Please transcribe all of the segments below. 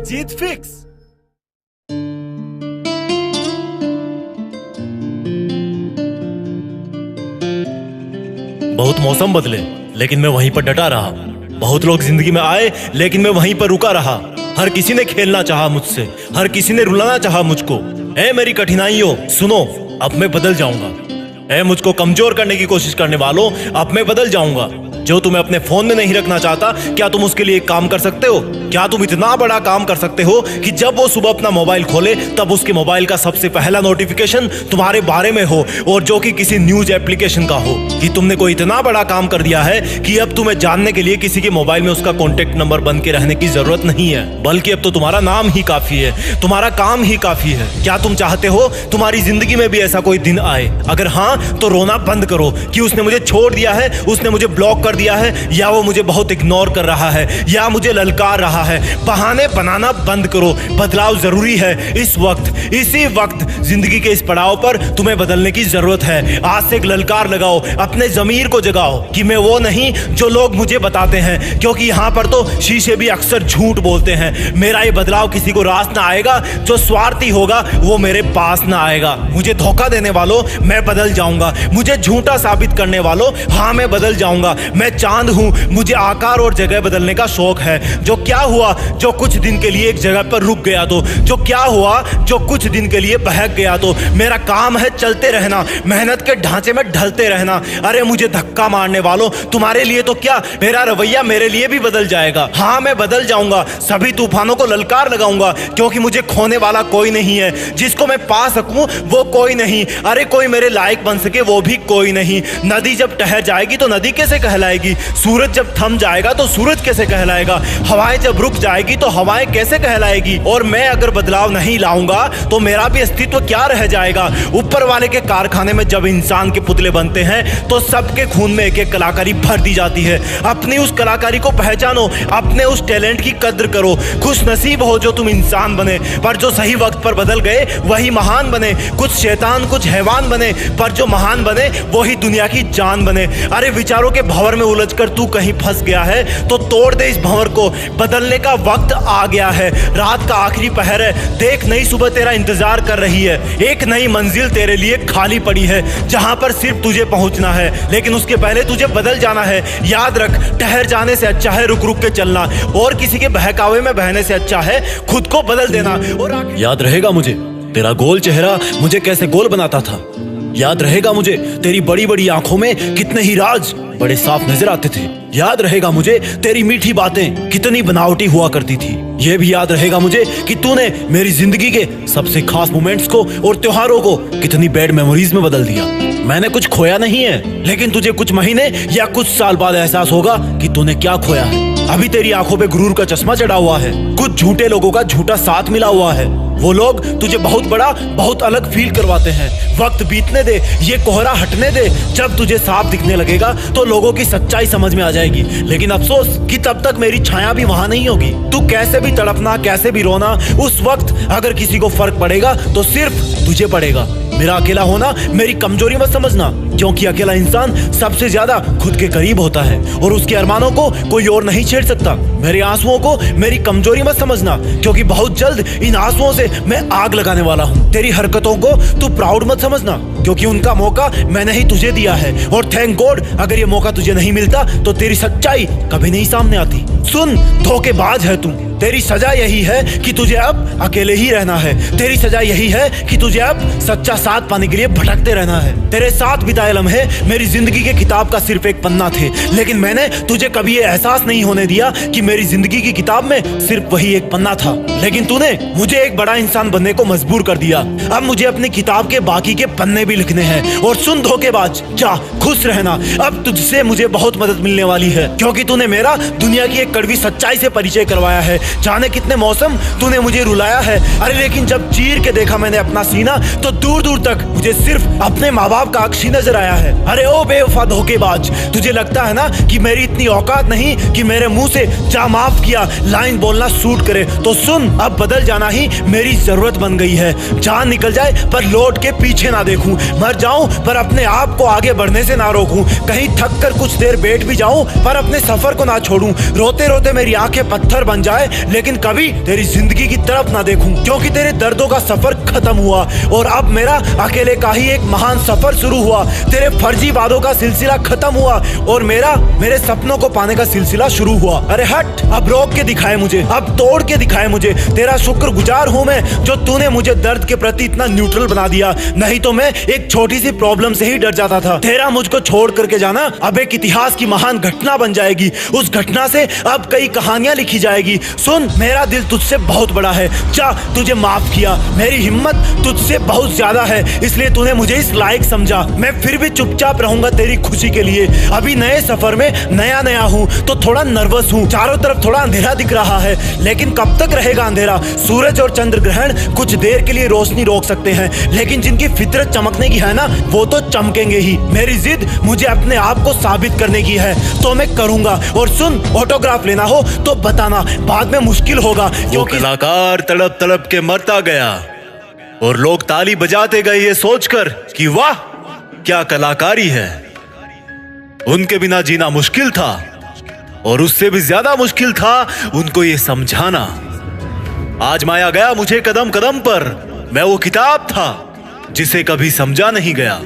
जीत fix. बहुत मौसम बदले लेकिन मैं वहीं पर डटा रहा। बहुत लोग जिंदगी में आए लेकिन मैं वहीं पर रुका रहा। हर किसी ने खेलना चाहा मुझसे, हर किसी ने रुलाना चाहा मुझको। ऐ मेरी कठिनाइयों सुनो, अब मैं बदल जाऊंगा। ऐ मुझको कमजोर करने की कोशिश करने वालों, अब मैं बदल जाऊंगा। जो तुम्हें अपने फोन में नहीं रखना चाहता, क्या तुम उसके लिए एक काम कर सकते हो? क्या तुम इतना बड़ा काम कर सकते हो कि जब वो सुबह अपना मोबाइल खोले तब उसके मोबाइल का सबसे पहला नोटिफिकेशन तुम्हारे बारे में हो, और जो कि किसी न्यूज एप्लीकेशन का हो? कि तुमने कोई इतना बड़ा काम कर दिया है कि अब तुम्हें जानने के लिए किसी के मोबाइल में उसका कॉन्टेक्ट नंबर बन के रहने की जरूरत नहीं है, बल्कि अब तो तुम्हारा नाम ही काफी है, तुम्हारा काम ही काफी है। क्या तुम चाहते हो तुम्हारी जिंदगी में भी ऐसा कोई दिन आए? अगर हाँ तो रोना बंद करो कि उसने मुझे छोड़ दिया है, उसने मुझे ब्लॉक कर दिया है, या वो मुझे बहुत इग्नोर कर रहा है, या मुझे ललकार रहा है। बहाने बनाना बंद करो। बदलाव जरूरी है। इस वक्त, इसी वक्त जिंदगी के इस पड़ाव पर तुम्हें बदलने की जरूरत है। आज से एक ललकार लगाओ, अपने जमीर को जगाओ कि मैं वो नहीं जो लोग मुझे बताते हैं, क्योंकि यहाँ पर तो शीशे भी अक्सर झूठ बोलते हैं। मेरा ये बदलाव किसी को रास ना आएगा। जो स्वार्थी होगा वो मेरे पास ना आएगा। मुझे धोखा देने वालों, मैं बदल जाऊंगा। मुझे झूठा साबित करने वालों, हाँ मैं बदल जाऊंगा। मैं चांद हूं, मुझे आकार और जगह बदलने का शौक है। जो क्या हुआ जो कुछ दिन के लिए एक जगह पर रुक गया तो? जो क्या हुआ जो कुछ दिन के लिए बहक गया तो? मेरा काम है चलते रहना, मेहनत के ढांचे में ढलते रहना। अरे मुझे धक्का मारने वालों, तुम्हारे लिए तो क्या, मेरा रवैया मेरे लिए भी बदल जाएगा। हाँ मैं बदल जाऊंगा। सभी तूफानों को ललकार लगाऊंगा, क्योंकि मुझे खोने वाला कोई नहीं है। जिसको मैं पा सकूं वो कोई नहीं। अरे कोई मेरे लायक बन सके वो भी कोई नहीं। नदी जब ठहर जाएगी तो नदी कैसे कहलाएगी? सूरज जब थम जाएगा तो सूरज कैसे कहलाएगा? हवाएं जब रुक जाएगी तो हवाएं कैसे कहलाएगी? और मैं अगर बदलाव नहीं लाऊंगा तो मेरा भी अस्तित्व क्या रह जाएगा? ऊपर वाले के कारखाने में जब इंसान के पुतले बनते हैं तो सबके खून में एक एक कलाकारी भर दी जाती है। अपनी उस कलाकारी को पहचानो, अपने उस टैलेंट की कद्र करो। खुश नसीब हो जो तुम इंसान बने, पर जो सही वक्त पर बदल गए वही महान बने। कुछ शैतान कुछ हैवान बने, पर जो महान बने वही दुनिया की जान बने। अरे विचारों के भंवर में उलझकर तू कहीं फंस गया है तो तोड़ दे इस भंवर को। बदलने का वक्त आ गया है। रात का आखिरी पहर है। देख नई सुबह तेरा इंतजार कर रही है। एक नई मंजिल तेरे लिए खाली पड़ी है, जहां पर सिर्फ तुझे पहुंचना है। लेकिन उसके पहले तुझे बदल जाना है। याद रख, ठहर जाने से अच्छा है रुक रुक के चलना, और किसी के बहकावे में बहने से अच्छा है खुद को बदल देना। और याद रहेगा मुझे तेरा गोल चेहरा मुझे कैसे गोल बनाता था। याद रहेगा मुझे तेरी बड़ी बड़ी आंखों में कितने ही राज बड़े साफ नजर आते थे। याद रहेगा मुझे तेरी मीठी बातें कितनी बनावटी हुआ करती थी। ये भी याद रहेगा मुझे कि तूने मेरी जिंदगी के सबसे खास मोमेंट्स को और त्योहारों को कितनी बैड मेमोरीज में बदल दिया। मैंने कुछ खोया नहीं है, लेकिन तुझे कुछ महीने या कुछ साल बाद एहसास होगा कि तूने क्या खोया है। अभी तेरी आंखों पे गुरूर का चश्मा चढ़ा हुआ है। कुछ झूठे लोगों का झूठा साथ मिला हुआ है। वो लोग तुझे बहुत बड़ा, बहुत अलग फील करवाते हैं। वक्त बीतने दे, ये कोहरा हटने दे। जब तुझे साफ दिखने लगेगा तो लोगों की सच्चाई समझ में आ जाएगी। लेकिन अफसोस कि तब तक मेरी छाया भी वहां नहीं होगी। तू कैसे भी तड़पना, कैसे भी रोना, उस वक्त अगर किसी को फर्क पड़ेगा तो सिर्फ तुझे पड़ेगा। मेरा अकेला होना मेरी कमजोरी मत समझना, क्योंकि अकेला इंसान सबसे ज्यादा खुद के करीब होता है और उसके अरमानों को कोई और नहीं छेड़ सकता। मेरे आंसुओं को मेरी कमजोरी मत समझना, क्योंकि बहुत जल्द इन आंसुओं से मैं आग लगाने वाला हूँ। तेरी हरकतों को तू प्राउड मत समझना, क्योंकि उनका मौका मैंने ही तुझे दिया है। और थैंक गॉड अगर ये मौका तुझे नहीं मिलता तो तेरी सच्चाई कभी नहीं सामने आती। सुन, धोखेबाज है तू। तेरी सजा यही है कि तुझे अब अकेले ही रहना है। तेरी सजा यही है कि तुझे अब सच्चा साथ पाने के लिए भटकते रहना है। तेरे साथ बिताए लम्हे मेरी जिंदगी के किताब का सिर्फ एक पन्ना थे, लेकिन मैंने तुझे कभी ये एहसास नहीं होने दिया कि मेरी जिंदगी की किताब में सिर्फ वही एक पन्ना था। लेकिन तूने मुझे एक बड़ा इंसान बनने को मजबूर कर दिया। अब मुझे अपनी किताब के बाकी के पन्ने भी लिखने हैं। और सुन धोखेबाज, जा खुश रहना। अब तुझसे मुझे बहुत मदद मिलने वाली है, क्योंकि तूने मेरा दुनिया की एक कड़वी सच्चाई से परिचय करवाया है। जाने कितने मौसम तूने मुझे रुलाया है। अरे लेकिन जब चीर के देखा मैंने अपना सीना तो दूर दूर तक मुझे सिर्फ अपने माँ बाप का अक्ष ही नजर आया है। अरे ओ बेवफा धोखेबाज, तुझे लगता है ना कि मेरी इतनी औकात नहीं कि मेरे मुंह से जा माफ किया लाइन बोलना सूट करे। तो सुन, अब बदल जाना ही मेरी जरूरत बन गई है। जान निकल जाए पर लौट के पीछे ना देखूं। मर जाऊं पर अपने आप को आगे बढ़ने से ना रोकूं, कहीं थक कर कुछ देर बैठ भी जाऊं पर अपने सफर को ना छोड़ूं, रोते रोते मेरी आंखें पत्थर बन जाए लेकिन कभी तेरी जिंदगी की तरफ ना देखूं, क्योंकि तेरे दर्दों का सफर खत्म हुआ और अब मेरा अकेले का ही एक महान सफर शुरू हुआ। तेरे फर्जी वादों का सिलसिला खत्म हुआ और मेरे सपनों को पाने का सिलसिला शुरू हुआ। अरे हट, अब रोक के दिखाए मुझे, अब तोड़ के दिखाए मुझे। तेरा शुक्रगुजार हूँ मैं जो तूने मुझे दर्द के प्रति इतना न्यूट्रल बना दिया, नहीं तो मैं एक छोटी सी प्रॉब्लम से ही डर जाता था। तेरा मुझको छोड़ करके जाना अब एक इतिहास की महान घटना बन जाएगी, उस घटना से अब कई कहानियां लिखी जाएगी। सुन, मेरा दिल तुझसे बहुत बड़ा है, जा तुझे माफ किया, मेरी हिम्मत तुझसे बहुत ज्यादा है, इसलिए तूने मुझे इस लायक समझा। मैं फिर भी चुपचाप रहूंगा तेरी खुशी के लिए। अभी नए सफर में नया हूँ तो थोड़ा नर्वस हूँ, चारों तरफ थोड़ा अंधेरा दिख रहा है, लेकिन कब तक रहेगा अंधेरा? सूरज और चंद्र ग्रहण कुछ देर के लिए रोशनी रोक सकते हैं, लेकिन जिनकी फितरत चमकने की है ना, वो तो चमकेंगे ही। मेरी जिद मुझे अपने आप को साबित करने की है तो मैं करूंगा। और सुन, ऑटोग्राफ लेना हो तो बताना, बाद में मुश्किल होगा क्योंकि कलाकार तड़प तड़प के मरता गया और लोग ताली बजाते गए ये सोचकर कि वाह क्या कलाकारी है। उनके बिना जीना मुश्किल था और उससे भी ज्यादा मुश्किल था उनको ये समझाना। आजमाया गया मुझे कदम कदम पर, मैं वो किताब था जिसे कभी समझा नहीं गया।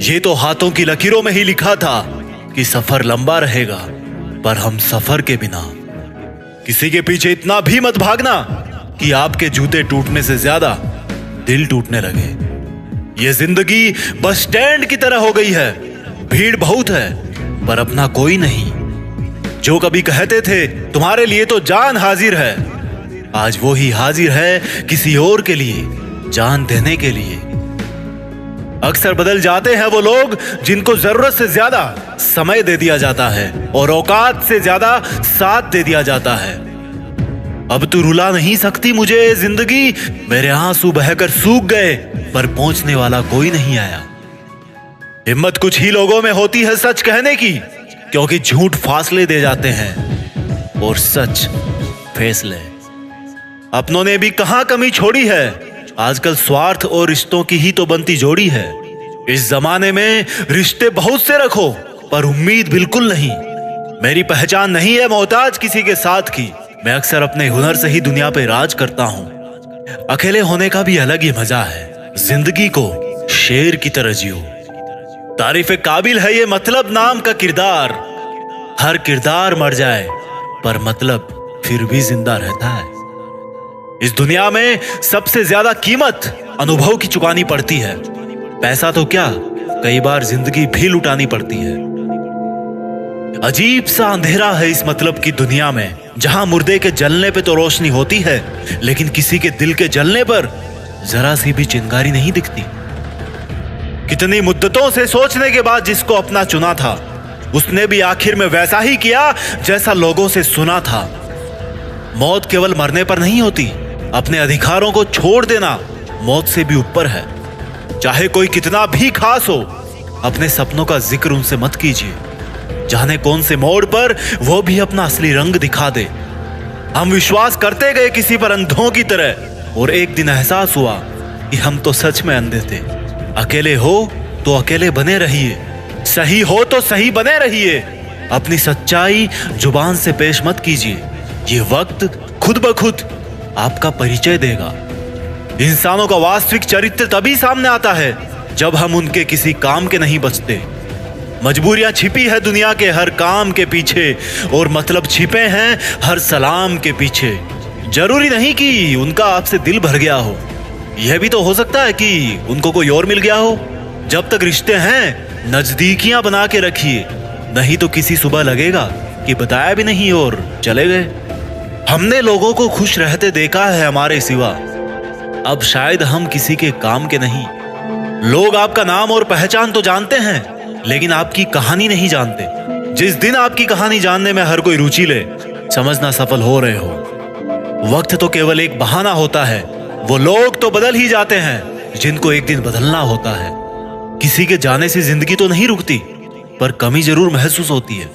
ये तो हाथों की लकीरों में ही लिखा था कि सफर लंबा रहेगा, पर हम सफर के बिना। किसी के पीछे इतना भी मत भागना कि आपके जूते टूटने से ज्यादा दिल टूटने लगे। ये जिंदगी बस स्टैंड की तरह हो गई है, भीड़ बहुत है पर अपना कोई नहीं। जो कभी कहते थे तुम्हारे लिए तो जान हाजिर है, आज वो ही हाजिर है किसी और के लिए, जान देने के लिए। अक्सर बदल जाते हैं वो लोग जिनको जरूरत से ज्यादा समय दे दिया जाता है और औकात से ज्यादा साथ दे दिया जाता है। अब तू रुला नहीं सकती मुझे जिंदगी, मेरे आंसू बहकर सूख गए पर पहुंचने वाला कोई नहीं आया। हिम्मत कुछ ही लोगों में होती है सच कहने की, क्योंकि झूठ फासले दे जाते हैं और सच फैसले। अपनों ने भी कहां कमी छोड़ी है, आजकल स्वार्थ और रिश्तों की ही तो बनती जोड़ी है। इस जमाने में रिश्ते बहुत से रखो पर उम्मीद बिल्कुल नहीं। मेरी पहचान नहीं है मोहताज किसी के साथ की, मैं अक्सर अपने हुनर से ही दुनिया पे राज करता हूं। अकेले होने का भी अलग ही मजा है, जिंदगी को शेर की तरह जियो। तारीफ काबिल है ये मतलब नाम का किरदार, हर किरदार मर जाए पर मतलब फिर भी जिंदा रहता है। इस दुनिया में सबसे ज्यादा कीमत अनुभव की चुकानी पड़ती है, पैसा तो क्या कई बार जिंदगी भी लुटानी पड़ती है। अजीब सा अंधेरा है इस मतलब की दुनिया में, जहां मुर्दे के जलने पे तो रोशनी होती है लेकिन किसी के दिल के जलने पर जरा सी भी चिंगारी नहीं दिखती। कितनी मुद्दतों से सोचने के बाद जिसको अपना चुना था, उसने भी आखिर में वैसा ही किया जैसा लोगों से सुना था। मौत केवल मरने पर नहीं होती, अपने अधिकारों को छोड़ देना मौत से भी ऊपर है। चाहे कोई कितना भी खास हो, अपने सपनों का जिक्र उनसे मत कीजिए, जाने कौन से मोड़ पर वो भी अपना असली रंग दिखा दे। हम विश्वास करते गए किसी पर अंधों की तरह और एक दिन एहसास हुआ कि हम तो सच में अंधे थे। अकेले हो तो अकेले बने रहिए, सही हो तो सही बने रहिए। अपनी सच्चाई जुबान से पेश मत कीजिए, ये वक्त खुद ब खुद आपका परिचय देगा। इंसानों का वास्तविक चरित्र तभी सामने आता है जब हम उनके किसी काम के नहीं बचते। मजबूरियां छिपी है दुनिया के हर काम के पीछे और मतलब छिपे हैं हर सलाम के पीछे। जरूरी नहीं कि उनका आपसे दिल भर गया हो, यह भी तो हो सकता है कि उनको कोई और मिल गया हो। जब तक रिश्ते हैं नजदीकियां बना के रखिए, नहीं तो किसी सुबह लगेगा कि बताया भी नहीं और चले गए। हमने लोगों को खुश रहते देखा है हमारे सिवा, अब शायद हम किसी के काम के नहीं। लोग आपका नाम और पहचान तो जानते हैं लेकिन आपकी कहानी नहीं जानते। जिस दिन आपकी कहानी जानने में हर कोई रुचि ले, समझना सफल हो रहे हो। वक्त तो केवल एक बहाना होता है, वो लोग तो बदल ही जाते हैं जिनको एक दिन बदलना होता है। किसी के जाने से जिंदगी तो नहीं रुकती, पर कमी जरूर महसूस होती है।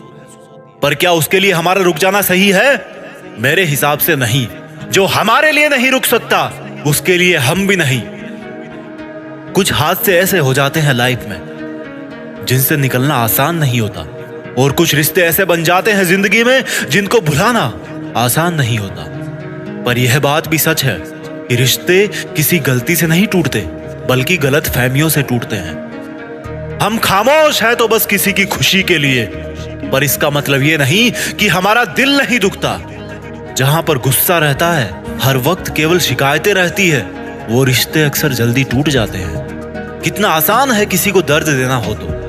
पर क्या उसके लिए हमारा रुक जाना सही है? मेरे हिसाब से नहीं। जो हमारे लिए नहीं रुक सकता उसके लिए हम भी नहीं। कुछ हादसे ऐसे हो जाते हैं लाइफ में जिनसे निकलना आसान नहीं होता, और कुछ रिश्ते ऐसे बन जाते हैं जिंदगी में जिनको भुलाना आसान नहीं होता। पर यह बात भी सच है कि रिश्ते किसी गलती से नहीं टूटते, बल्कि गलत फहमियों से टूटते हैं। हम खामोश हैं तो बस किसी की खुशी के लिए, पर इसका मतलब यह नहीं कि हमारा दिल नहीं दुखता। जहां पर गुस्सा रहता है, हर वक्त केवल शिकायतें रहती है, वो रिश्ते अक्सर जल्दी टूट जाते हैं। कितना आसान है किसी को दर्द देना हो तो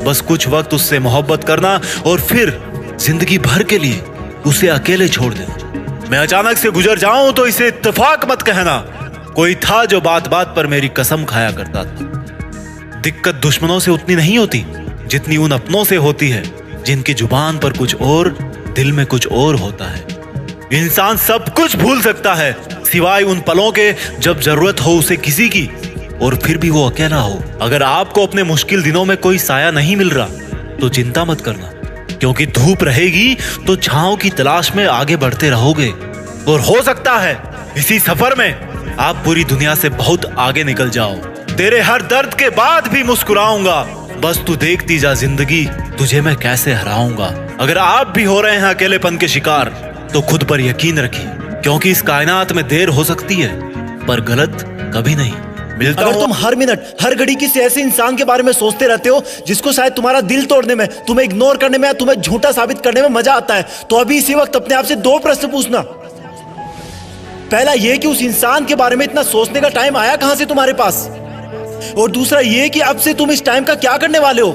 बस कुछ वक्त उससे मोहब्बत करना और फिर जिंदगी भर के लिए उसे अकेले छोड़ देना। मैं अचानक से गुजर जाऊं तो इसे इत्तेफाक मत कहना। कोई था जो बात बात पर मेरी कसम खाया करता था। दिक्कत दुश्मनों से उतनी नहीं होती जितनी उन अपनों से होती है जिनकी जुबान पर कुछ और, दिल में कुछ और होता है। इंसान सब कुछ भूल सकता है सिवाय उन पलों के जब जरूरत हो उसे किसी की, और फिर भी वो अकेला हो। अगर आपको अपने मुश्किल दिनों में कोई साया नहीं मिल रहा तो चिंता मत करना, क्योंकि धूप रहेगी तो छांव की तलाश में आगे बढ़ते रहोगे, और हो सकता है इसी सफर में आप पूरी दुनिया से बहुत आगे निकल जाओ। तेरे हर दर्द के बाद भी मुस्कुराऊंगा, बस तू देखती जा जिंदगी तुझे मैं कैसे हराऊंगा। अगर आप भी हो रहे हैं अकेलेपन के शिकार तो खुद पर यकीन रखिए, क्योंकि इस कायनात में देर हो सकती है पर गलत कभी नहीं। अगर तुम हर मिनट हर घड़ी किसी ऐसे इंसान के बारे में सोचते रहते हो जिसको शायद तुम्हारा दिल तोड़ने में, तुम्हें इग्नोर करने में, तुम्हें झूठा साबित करने में मजा आता है, तो अभी इसी वक्त अपने आप से 2 प्रश्न पूछना। पहला ये कि उस इंसान के बारे में इतना सोचने का टाइम आया कहां से तुम्हारे पास, और दूसरा ये कि अब से तुम इस टाइम का क्या करने वाले हो।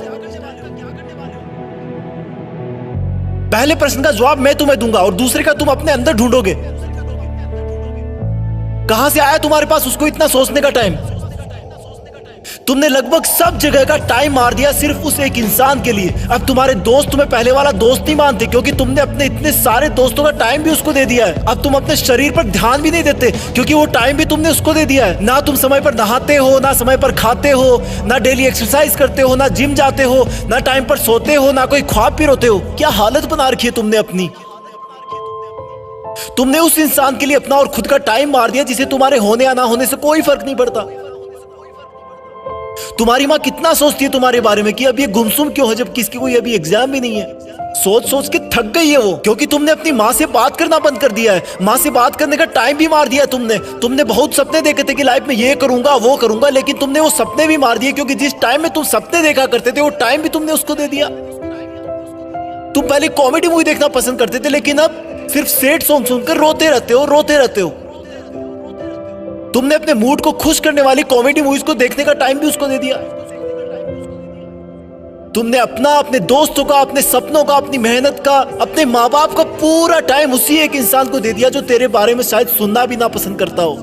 पहले प्रश्न का जवाब मैं तुम्हें दूंगा और दूसरे का तुम अपने अंदर ढूंढोगे। कहां से आया तुम्हारे पास उसको इतना सोचने का टाइम। तुमने लगभग सब जगह का टाइम मार दिया सिर्फ उस एक इंसान के लिए। अब तुम्हारे दोस्त तुम्हें पहले वाला दोस्त नहीं मानते, क्योंकि तुमने अपने इतने सारे दोस्तों का टाइम भी उसको दे दिया है। अब तुम अपने शरीर पर ध्यान भी नहीं देते, क्योंकि वो टाइम भी तुमने उसको दे दिया है। ना तुम समय पर नहाते हो, ना समय पर खाते हो, ना डेली एक्सरसाइज करते हो, ना जिम जाते हो, ना टाइम पर सोते हो, ना कोई ख्वाब भी रोते हो। क्या हालत बना रखी है तुमने अपनी। तुमने उस इंसान के लिए अपना और खुद का टाइम मार दिया जिसे तुम्हारे होने या ना होने से कोई फर्क नहीं पड़ता। तुम्हारी माँ कितना सोचती है तुम्हारे बारे में कि अब ये गुमसुम क्यों है जबकि इसकी कोई अभी एग्जाम भी नहीं है। सोच सोच के थक गई है वो, क्योंकि तुमने अपनी माँ से बात करना बंद कर दिया है। माँ से बात करने का टाइम भी मार दिया तुमने बहुत सपने देखे थे कि लाइफ में ये करूंगा वो करूंगा, लेकिन तुमने वो सपने भी मार दिए, क्योंकि जिस टाइम में तुम सपने देखा करते थे वो टाइम भी तुमने उसको दे दिया। तुम पहले कॉमेडी मूवी देखना पसंद करते थे, लेकिन अब सिर्फ सैड सॉन्ग सुनकर रोते रहते हो। तुमने अपने मूड को खुश करने वाली कॉमेडी मूवीज को देखने का टाइम भी उसको दे दिया। तुमने अपना, अपने दोस्तों का, अपने सपनों का, अपनी मेहनत का, अपने माँ बाप का पूरा टाइम उसी एक इंसान को दे दिया जो तेरे बारे में शायद सुनना भी ना पसंद करता हो।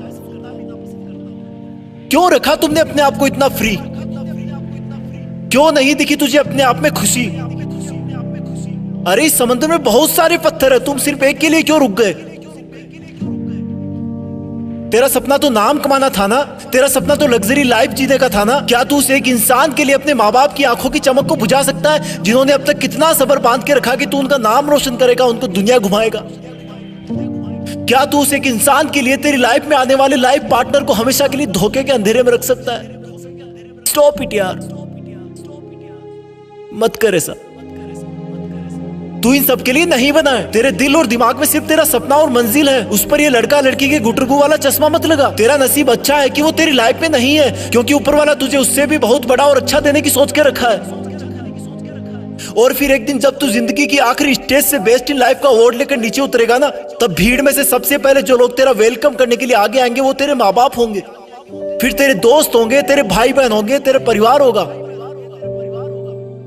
क्यों रखा तुमने अपने आप को इतना फ्री। क्यों नहीं दिखी तुझे अपने आप में खुशी। अरे इस समुद्र में बहुत सारे पत्थर है, तुम सिर्फ एक के लिए क्यों रुक गए। तेरा सपना तो नाम कमाना था ना, तेरा सपना तो लग्जरी लाइफ जीने का था ना। क्या तू उस एक इंसान के लिए अपने माँ बाप की आंखों की चमक को बुझा सकता है जिन्होंने अब तक कितना सब्र बांध के रखा कि तू उनका नाम रोशन करेगा, उनको दुनिया घुमाएगा। क्या तू उस एक इंसान के लिए तेरी लाइफ में आने वाले लाइफ पार्टनर को हमेशा के लिए धोखे के अंधेरे में रख सकता है। स्टॉप इट यार, मत कर ऐसा। तू इन सब के लिए नहीं बना है। तेरे दिल और दिमाग में सिर्फ तेरा सपना और मंजिल है। उस पर ये लड़का लड़की के गुटरगू वाला चश्मा मत लगा। तेरा नसीब अच्छा है कि वो तेरी लाइफ में नहीं है, क्योंकि ऊपर वाला तुझे उससे भी बहुत बड़ा और अच्छा देने की सोच के रखा है। और फिर एक दिन जब तू जिंदगी की आखिरी स्टेज से बेस्ट इन लाइफ का अवार्ड लेकर नीचे उतरेगा ना, तब भीड़ में से सबसे पहले जो लोग तेरा वेलकम करने के लिए आगे आएंगे वो तेरे माँ बाप होंगे, फिर तेरे दोस्त होंगे, तेरे भाई बहन होंगे, तेरे परिवार होगा।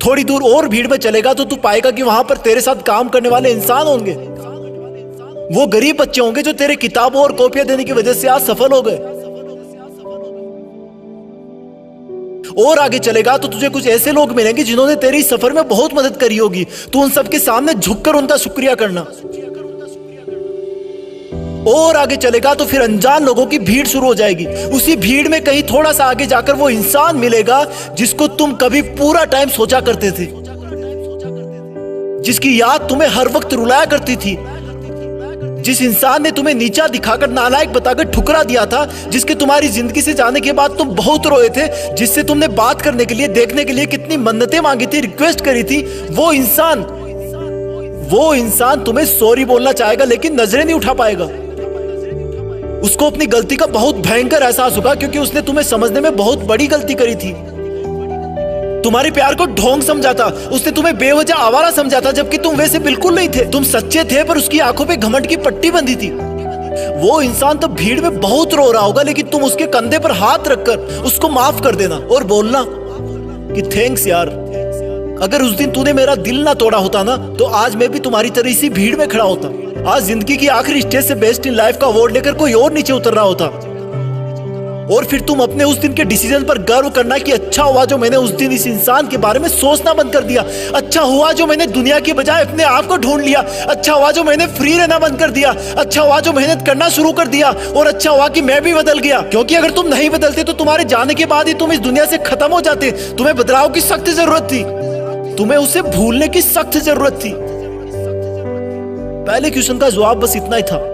थोड़ी दूर और भीड़ में चलेगा तो तू पाएगा कि वहां पर तेरे साथ काम करने वाले इंसान होंगे। वो गरीब बच्चे होंगे जो तेरे किताबों और कॉपियां देने की वजह से आज सफल हो गए। और आगे चलेगा तो तुझे कुछ ऐसे लोग मिलेंगे जिन्होंने तेरी सफर में बहुत मदद करी होगी। तू उन सबके सामने झुककर उनका शुक्रिया करना। और आगे चलेगा तो फिर अनजान लोगों की भीड़ शुरू हो जाएगी। उसी भीड़ में कहीं थोड़ा सा आगे जाकर वो इंसान मिलेगा जिसको तुम कभी पूरा टाइम सोचा करते थे, जिसकी याद तुम्हें हर वक्त रुलाया करती थी, जिस इंसान ने तुम्हें नीचा दिखाकर नालायक बताकर ठुकरा दिया था, जिसके तुम्हारी जिंदगी से जाने के बाद तुम बहुत रोए थे, जिससे तुमने बात करने के लिए, देखने के लिए कितनी मन्नतें मांगी थी, रिक्वेस्ट करी थी, वो इंसान तुम्हें सॉरी बोलना चाहेगा लेकिन नजरें नहीं उठा पाएगा। उसको अपनी गलती का बहुत भयंकर एहसास होगा, क्योंकि उसने तुम्हें समझने में बहुत बड़ी गलती करी थी। तुम्हारे प्यार को ढोंग समझा था, उसने तुम्हें बेवजह आवारा समझा था, जबकि तुम वैसे बिल्कुल नहीं थे। तुम सच्चे थे, पर उसकी आंखों पे घमंड की पट्टी बंधी थी। वो इंसान तो भीड़ में बहुत रो रहा होगा, लेकिन तुम उसके कंधे पर हाथ रखकर उसको माफ कर देना और बोलना कि थैंक्स यार, अगर उस दिन तूने मेरा दिल ना तोड़ा होता ना, तो आज मैं भी तुम्हारी तरह इसी भीड़ में खड़ा होता। आज जिंदगी की आखिरी स्टेज से बेस्ट इन लाइफ का अवार्ड लेकर कोई और नीचे उतर रहा होता। और फिर तुम अपने उस दिन के डिसीजन पर गर्व करना कि अच्छा हुआ जो मैंने उस दिन इस इंसान के बारे में सोचना बंद कर दिया, अच्छा हुआ जो मैंने दुनिया की बजाय अपने आप को ढूंढ लिया, अच्छा हुआ जो मैंने फ्री रहना बंद कर दिया, अच्छा हुआ जो मेहनत करना शुरू कर दिया, और अच्छा हुआ कि मैं भी बदल गया। क्योंकि अगर तुम नहीं बदलते तो तुम्हारे जाने के बाद ही तुम इस दुनिया से खत्म हो जाते। तुम्हें बदलाव की सख्त जरूरत थी, तुम्हें उसे भूलने की सख्त जरूरत थी। पहले क्वेश्चन का जवाब बस इतना ही था।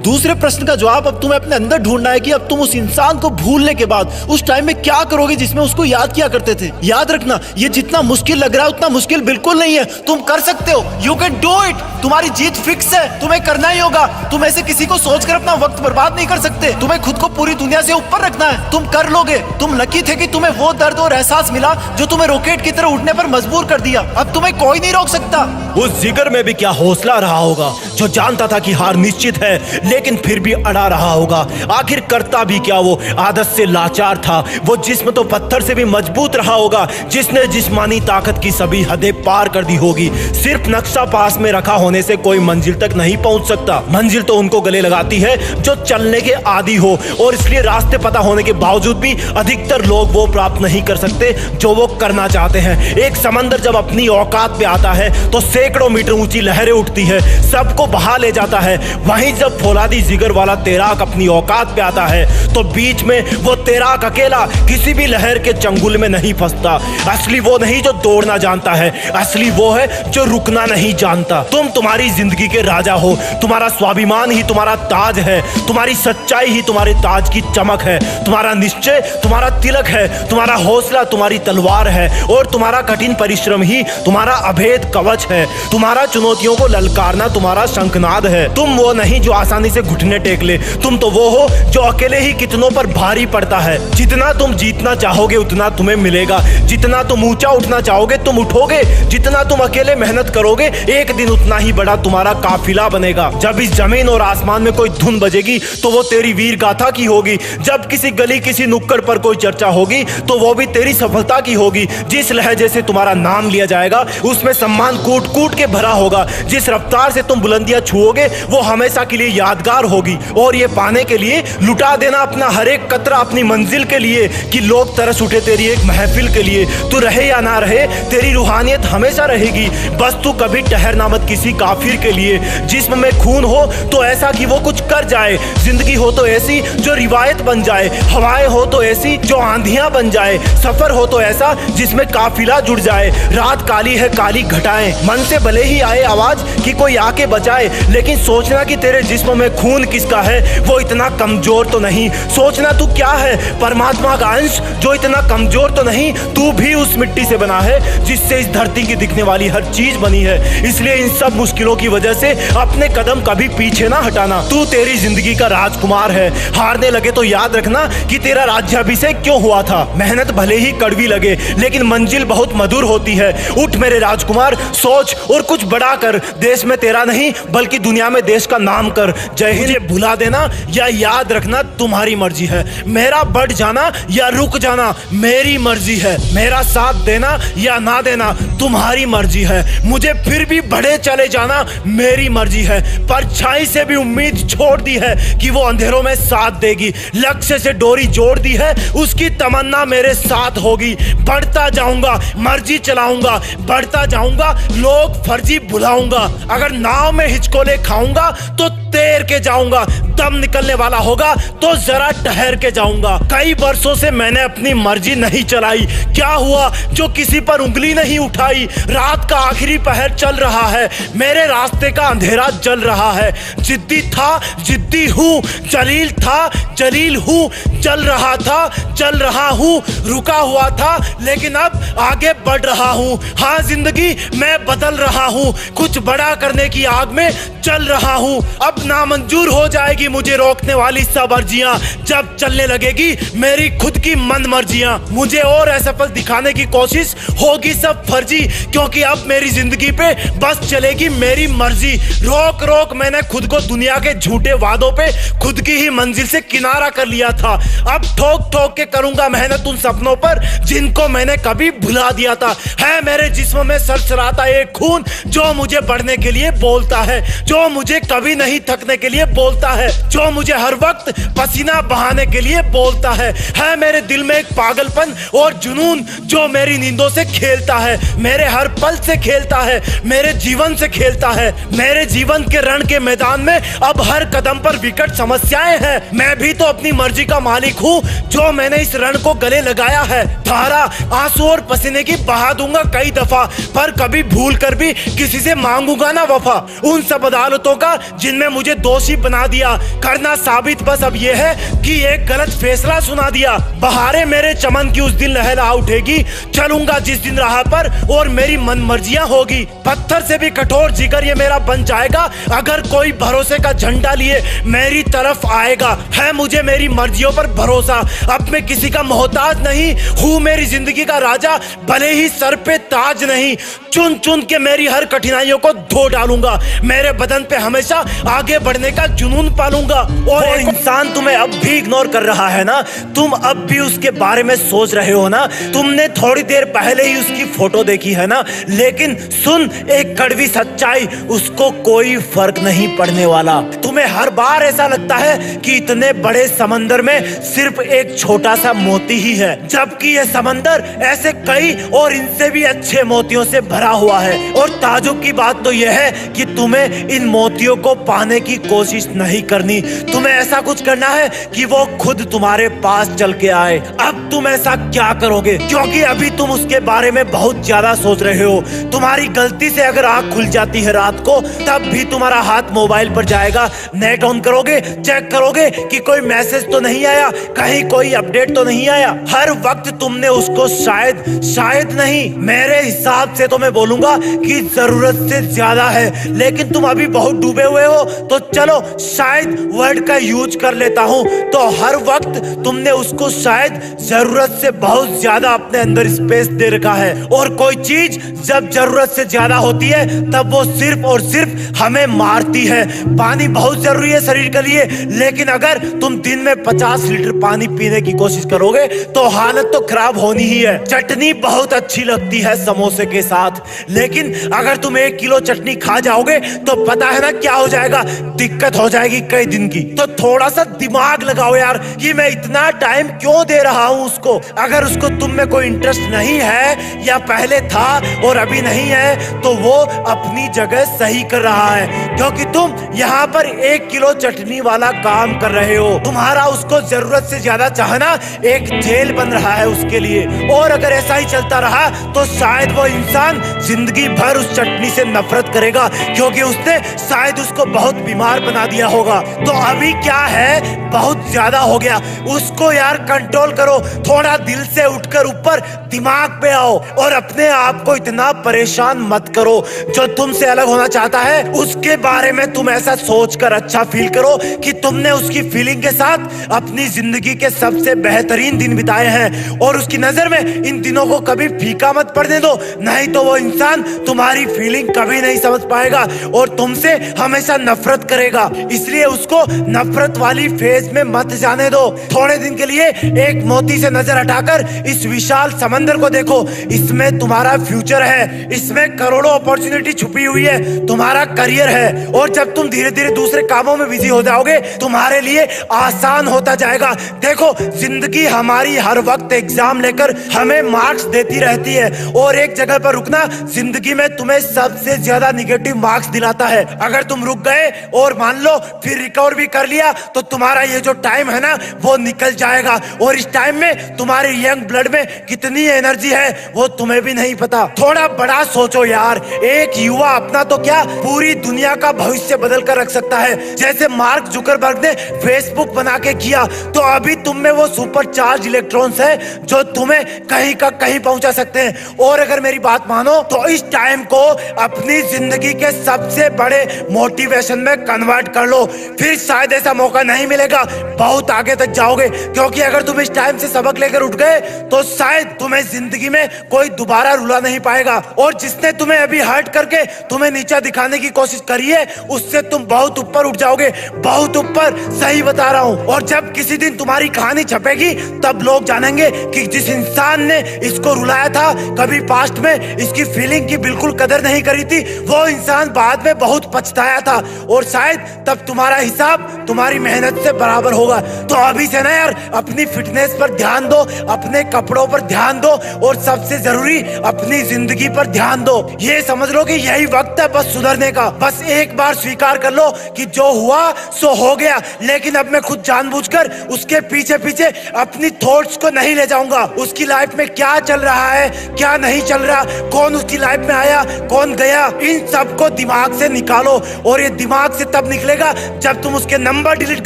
दूसरे प्रश्न का जवाब अब तुम्हें अपने अंदर ढूंढना है कि अब तुम उस इंसान को भूलने के बाद उस टाइम में क्या करोगे जिसमें उसको याद किया करते थे। याद रखना, ये जितना मुश्किल लग रहा है उतना मुश्किल बिल्कुल नहीं है। तुम कर सकते हो, यू कैन डू इट। तुम्हारी जीत फिक्स है, तुम्हें करना ही होगा। तुम ऐसे किसी को सोचकर अपना वक्त बर्बाद नहीं कर सकते। तुम्हें खुद को पूरी दुनिया से ऊपर रखना है, तुम कर लोगे। तुम लकी थे कि तुम्हें वो दर्द और एहसास मिला जो तुम्हें रॉकेट की तरह उठने पर मजबूर कर दिया। अब तुम्हें कोई नहीं रोक सकता। उस जिगर में भी क्या हौसला रहा होगा, जो जानता था कि हार निश्चित है लेकिन फिर भी अड़ा रहा होगा। आखिर करता भी क्या, वो आदत से लाचार था। वो जिस्म तो पत्थर से भी मजबूत रहा होगा, जिसने जिस्मानी ताकत की सभी हदें पार कर दी होगी। सिर्फ नक्शा पास में रखा होने से कोई मंजिल तक नहीं पहुंच सकता। मंजिल तो उनको गले लगाती है जो चलने के आदी हो, और इसलिए रास्ते पता होने के बावजूद भी अधिकतर लोग वो प्राप्त नहीं कर सकते जो वो करना चाहते हैं। एक समंदर जब अपनी औकात पे आता है तो सैकड़ों मीटर ऊंची लहरें उठती है, सबको बहा ले जाता है। वहीं जब फौलादी जिगर वाला तैराक अपनी औकात पे आता है तो बीच में वो तैराक अकेला किसी भी लहर के चंगुल में नहीं फंसता। असली वो नहीं जो दौड़ना जानता है, असली वो है जो रुकना नहीं जानता। तुम तुम्हारी जिंदगी के राजा हो, तुम्हारा स्वाभिमान ही तुम्हारा ताज है, तुम्हारी सच्चाई ही तुम्हारे ताज की चमक है, तुम्हारा निश्चय तुम्हारा तिलक है, तुम्हारा हौसला तुम्हारी तलवार है, और तुम्हारा कठिन परिश्रम ही तुम्हारा अभेद कवच है। तुम्हारा चुनौतियों को ललकारना तुम्हारा शंखनाद है। तुम वो नहीं जो आसानी से घुटने टेक ले, तुम तो वो हो जो अकेले ही कितनों पर भारी पड़ता है। जितना तुम जीतना चाहोगे उतना तुम्हें मिलेगा, जितना तुम ऊंचा उठना चाहोगे तुम उठोगे, जितना तुम अकेले मेहनत करोगे एक दिन उतना ही बड़ा तुम्हारा काफिला बनेगा। जब इस जमीन और आसमान में कोई धुन बजेगी तो वो तेरी वीर गाथा की होगी। जब किसी गली किसी नुक्कड़ पर कोई चर्चा होगी तो वो भी तेरी सफलता की होगी। जिस लहजे से तुम्हारा नाम लिया जाएगा उसमें सम्मान कूट कूट के भरा होगा। जिस रफ्तार से तुम बुलंदियां छुओगे वो हमेशा के लिए यादगार होगी। और ये पाने के लिए लुटा देना अपना हर एक कतरा अपनी मंजिल के लिए, कि लोग तरस उठे तेरी एक महफिल के लिए। तू रहे या ना रहे तेरी रूहानियत हमेशा रहेगी, बस तू कभी ठहरना मत किसी काफिर के लिए। जिस्म में खून हो तो ऐसा कि वो कुछ कर जाए, जिंदगी हो तो ऐसी जो रिवायत बन जाए, हवाएं हो तो ऐसी जो आंधियां बन जाए, सफर हो तो ऐसा जिसमें काफिला जुड़ जाए। रात काली है काली घटाएं, मन से भले ही आए आवाज कि कोई आके बचाए, लेकिन सोचना कि तेरे जिस्म में खून किसका है वो इतना कमजोर तो नहीं। सोचना तू क्या है, परमात्मा का अंश जो इतना कमजोर तो नहीं। तू भी उस मिट्टी से बना है जिससे इस धरती की दिखने वाली हर चीज बनी है। इसलिए इन सब मुश्किलों की वजह से अपने कदम कभी पीछे ना हटाना। तू तेरी जिंदगी का राजकुमार है। हारने लगे तो याद रखना कि तेरा राज्याभिषेक क्यों हुआ था। मेहनत भले ही कड़वी लगे लेकिन मंजिल बहुत मधुर होती है। उठ मेरे राजकुमार, सोच और कुछ बड़ा कर। देश में तेरा नहीं बल्कि दुनिया में देश का नाम कर। जय हिंद। भुला देना या याद रखना तुम्हारी मर्जी है। मेरा बढ़ जाना या रुक जाना मेरी मर्जी है। मेरा साथ देना या ना देना तुम्हारी मर्जी है। मुझे फिर भी बढ़े चले जाना मेरी मर्जी है। परछाई से भी उम्मीद छोड़ दी है कि वो अंधेरों में साथ देगी। लक्ष्य से डोरी जोड़ दी है, उसकी तमन्ना मेरे साथ होगी। बढ़ता जाऊंगा, मर्जी चलाऊंगा, बढ़ता जाऊंगा, लोग फर्जी बुलाऊंगा। अगर नाव में हिचकोले खाऊंगा तो तैर के जाऊंगा। दम निकलने वाला होगा तो जरा ठहर के जाऊंगा। कई वर्षों से मैंने अपनी मर्जी नहीं चलाई, क्या हुआ जो किसी पर उंगली नहीं उठाई। रात का आखिरी पहर चल रहा है, मेरे रास्ते का अंधेरा जल रहा है। जिद्दी था, जिद्दी हूँ, जलील था, जलील हूँ, चल रहा था, चल रहा हूँ, रुका हुआ था लेकिन अब आगे बढ़ रहा हूँ। हाँ जिंदगी मैं बदल रहा हूँ, कुछ बड़ा करने की आग में चल रहा हूँ। अब नामंजूर हो जाएगी मुझे रोकने वाली सब अर्जियां, जब चलने लगेगी मेरी खुद की मन मर्जियां। मुझे और असफल दिखाने की कोशिश होगी सब फर्जी, क्योंकि अब मेरी जिंदगी पे बस चलेगी मेरी मर्जी। रोक रोक मैंने खुद को दुनिया के झूठे वादों पे खुद की ही मंजिल से किनारा कर लिया था। अब ठोक ठोक के करूंगा मेहनत उन सपनों पर जिनको मैंने कभी भुला दिया था। है मेरे जिस्म में सरसराता एक खून जो मुझे बढ़ने के लिए बोलता है, जो मुझे कभी नहीं थकने के लिए बोलता है, जो मुझे हर वक्त पसीना बहाने के लिए बोलता है। मेरे दिल में एक पागलपन और जुनून जो मेरी नींदों से खेलता है, मेरे हर पल से खेलता है, मेरे जीवन से खेलता है। मेरे जीवन के रण के मैदान में अब हर कदम पर विकट समस्याएं हैं। मैं भी तो अपनी मर्जी का मालिक हूँ, जो मैंने इस रण को गले लगाया है। धारा आंसू और पसीने की बहा दूंगा कई दफा, पर कभी भूल कर भी किसी से मांगूंगा ना वफा। उन सब अदालतों का जिनमें मुझे दोषी बना दिया, करना साबित बस अब यह है कि एक गलत फैसला सुना दिया। बहारें मेरे चमन की उस दिन लहरा उठेगी, चलूंगा जिस दिन राह पर और मेरी मन मर्जियां होगी। पत्थर से भी कठोर जिगर ये मेरा बन जाएगा अगर कोई भरोसे का झंडा लिए मेरी तरफ आएगा। है मुझे मेरी मर्जियों पर भरोसा, अब मैं किसी का मोहताज नहीं हूँ, मेरी जिंदगी का राजा भले ही सर पे ताज नहीं। चुन चुन के मेरी हर कठिनाइयों को धो डालूंगा, मेरे बदन पे हमेशा आगे बढ़ने का जुनून पालूंगा। और इंसान तुम्हें अब भी इग्नोर कर रहा है ना, तुम अब भी उसके बारे में सोच रहे हो ना, तुमने थोड़ी देर पहले ही उसकी फोटो देखी है ना। लेकिन सुन एक कड़वी सच्चाई, उसको कोई फर्क नहीं पड़ने वाला। तुम्हें हर बार ऐसा लगता है कि इतने बड़े समंदर में सिर्फ एक छोटा सा मोती ही है, जबकि यह समंदर ऐसे कई और इनसे भी अच्छे मोतियों से भरा हुआ है। और ताजुब की बात तो यह है कि तुम्हें इन मोतियों को पाने की कोशिश नहीं करनी, तुम्हें ऐसा कुछ करना है कि वो खुद तुम्हारे पास चल के आए। अब तुम ऐसा क्या करोगे, क्योंकि अभी तुम उसके बारे में बहुत ज्यादा सोच रहे हो। तुम्हारी गलती से अगर आंख खुल जाती है रात को, तब भी तुम्हारा हाथ मोबाइल पर जाएगा, नेट ऑन करोगे, चेक करोगे कि कोई मैसेज तो नहीं आया, कहीं कोई अपडेट तो नहीं आया। हर वक्त तुमने उसको शायद नहीं, मेरे हिसाब से तो मैं बोलूंगा कि जरूरत से ज्यादा है। लेकिन तुम अभी बहुत डूबे हुए हो, तो चलो शायद वर्ड का यूज कर लेता हूँ। तो हर वक्त तुमने उसको शायद जरूरत से बहुत ज्यादा अपने अंदर स्पेस दे रखा है, और कोई चीज जब जरूरत से ज्यादा होती है तब वो सिर्फ और सिर्फ हमें मारती है। पानी बहुत जरूरी है शरीर के लिए, लेकिन अगर तुम दिन में 50 लीटर पानी पीने की कोशिश करोगे तो हालत तो खराब होनी ही है। चटनी बहुत अच्छी लगती है समोसे के साथ, लेकिन अगर तुम 1 किलो चटनी खा जाओगे तो पता है ना क्या हो जाएगा, दिक्कत हो जाएगी कई दिन की। तो थोड़ा सा दिमाग लगाओ यार कि मैं इतना टाइम क्यों दे रहा हूँ उसको। अगर उसको तुम में कोई इंटरेस्ट नहीं है या पहले था और अभी नहीं है, तो वो अपनी जगह सही कर रहा है, क्योंकि तुम यहाँ पर 1 किलो चटनी वाला काम कर रहे हो। तुम्हारा उसको जरूरत से ज्यादा चाहना एक जेल बन रहा है उसके लिए। और अगर ऐसा ही चलता रहा तो शायद वो इंसान जिंदगी भर उस चटनी से नफरत करेगा, क्योंकि उसने शायद उसको बहुत बीमार बना दिया होगा। तो अभी क्या है, बहुत ज्यादा हो गया, उसको यार कंट्रोल करो। थोड़ा दिल से उठकर ऊपर दिमाग पे आओ और अपने आप को इतना परेशान मत करो। जो तुमसे अलग होना चाहता है उसके बारे में तुम ऐसा सोचकर अच्छा फील करो कि तुमने उसकी फीलिंग के साथ अपनी जिंदगी के सबसे बेहतरीन दिन बिताए हैं, और उसकी नजर में इन दिनों को कभी फीका मत पड़ने दो, नहीं तो वो इंसान तुम्हारी फीलिंग कभी नहीं समझ पाएगा और तुमसे हमेशा नफरत करेगा। इसलिए उसको नफरत वाली फेज में मत जाने दो। थोड़े दिन के लिए एक मोती से नजर हटाकर इस विशाल समंदर को देखो, इसमें तुम्हारा फ्यूचर है, इसमें करोड़ों अपॉर्चुनिटी छुपी हुई है, तुम्हारा करियर है। और जब तुम धीरे धीरे दूसरे कामों में बिजी हो जाओगे, तुम्हारे लिए आसान होता जाएगा। देखो जिंदगी हमारी हर वक्त एग्जाम लेकर हमें मार्क्स देती रहती है, और एक जगह पर रुकना जिंदगी में तुम्हें सबसे ज्यादा निगेटिव मार्क्स दिलाता है। अगर तुम रुक गए और मान लो फिर रिकवर भी कर लिया तो तुम्हारा ये जो टाइम है ना वो निकल जाएगा, और इस टाइम में तुम्हारे यंग ब्लड में कितनी एनर्जी है वो तुम्हें भी नहीं पता। थोड़ा बड़ा सोचो यार, एक युवा अपना तो क्या पूरी दुनिया का भविष्य बदल कर रख सकता है। जैसे मार्क जुकरबर्ग ने फेसबुक बना के किया, तो अभी तुम में वो सुपर चार्ज इलेक्ट्रॉन्स है जो तुम्हें कहीं का कहीं पहुंचा सकते हैं। और अगर मेरी बात मानो तो इस टाइम को अपनी जिंदगी के सबसे बड़े मोटिवेशन में कन्वर्ट कर लो, फिर शायद ऐसा मौका नहीं मिलेगा, बहुत आगे तक जाओगे। क्योंकि अगर तुम इस टाइम से सबक लेकर उठ गए तो शायद तुम्हें जिंदगी में कोई दोबारा रुला नहीं पाएगा, और जिसने तुम्हें अभी हर्ट करके तुम्हें नीचा दिखाने की कोशिश करी है उससे तुम बहुत ऊपर उठ जाओगे, बहुत ऊपर, सही बता रहा हूं। और जब किसी दिन तुम्हारी कहानी छपेगी तब लोग जानेंगे कि जिस इंसान ने इसको रुलाया था, कभी पास्ट में इसकी फीलिंग की बिल्कुल कदर नहीं करी थी, वो इंसान बाद में बहुत पछताया था, और शायद तब तुम्हारा हिसाब तुम्हारी मेहनत से बराबर होगा। तो अभी से ना यार अपनी फिटनेस पर ध्यान दो, अपने कपड़ों पर ध्यान दो, और सबसे जरूरी अपनी जिंदगी पर ध्यान दो। ये समझ लो कि यही वक्त है बस सुधरने का। बस एक बार स्वीकार कर लो कि जो हुआ सो हो गया, लेकिन अब मैं खुद जानबूझकर उसके पीछे पीछे अपनी थॉट्स को नहीं ले जाऊंगा। उसकी लाइफ में क्या चल रहा है, क्या नहीं चल रहा, कौन उसकी लाइफ में आया, कौन गया, इन सब को दिमाग से निकालो। और ये दिमाग से तब निकलेगा जब तुम उसके नंबर डिलीट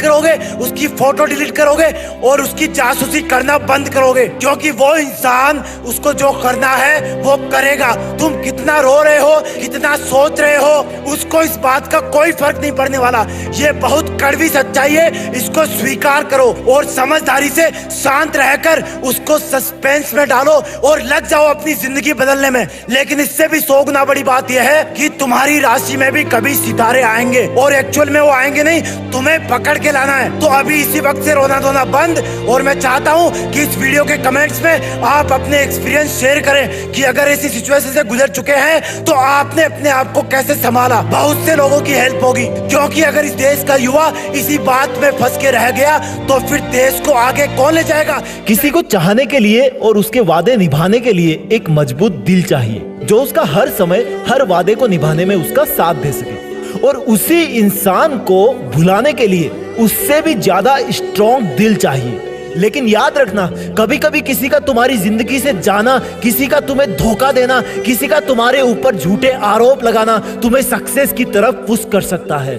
करोगे, उसकी फोटो डिलीट करोगे और उसकी जासूसी करना बंद करोगे, क्योंकि वो इंसान उसको जो करना है वो करेगा। तुम कितना रो रहे हो, कितना सोच रहे हो, उसको इस बात का कोई फर्क नहीं पड़ने वाला। ये बहुत कड़वी सच्चाई है, इसको स्वीकार करो और समझदारी से शांत रहकर उसको सस्पेंस में डालो और लग जाओ अपनी जिंदगी बदलने में। लेकिन इससे भी 100 गुना बड़ी बात यह है कि तुम्हारी राशि में भी कभी सितारे आएंगे, और एक्चुअल में वो आएंगे नहीं, तुम्हें पकड़ के लाना है। तो अभी इसी वक्त से रोना धोना बंद। और मैं चाहता हूँ कि इस वीडियो के कमेंट्स में आप अपने एक्सपीरियंस शेयर करें कि अगर ऐसी सिचुएशन से गुजर चुके हैं तो आपने अपने आप को कैसे संभाला। बहुत से लोगों की हेल्प होगी, क्योंकि अगर इस देश का युवा इसी बात में फंस के रह गया तो फिर देश को आगे कौन ले जाएगा। किसी को चाहने के लिए और उसके वादे निभाने के लिए एक मजबूत दिल चाहिए, जो उसका हर समय हर वादे को निभाने में उसका साथ दे सके। और उसी इंसान को भुलाने के लिए उससे भी ज्यादा स्ट्रॉन्ग दिल चाहिए। लेकिन याद रखना, कभी कभी किसी का तुम्हारी जिंदगी से जाना, किसी का तुम्हें धोखा देना, किसी का तुम्हारे ऊपर झूठे आरोप लगाना तुम्हें सक्सेस की तरफ पुश कर सकता है,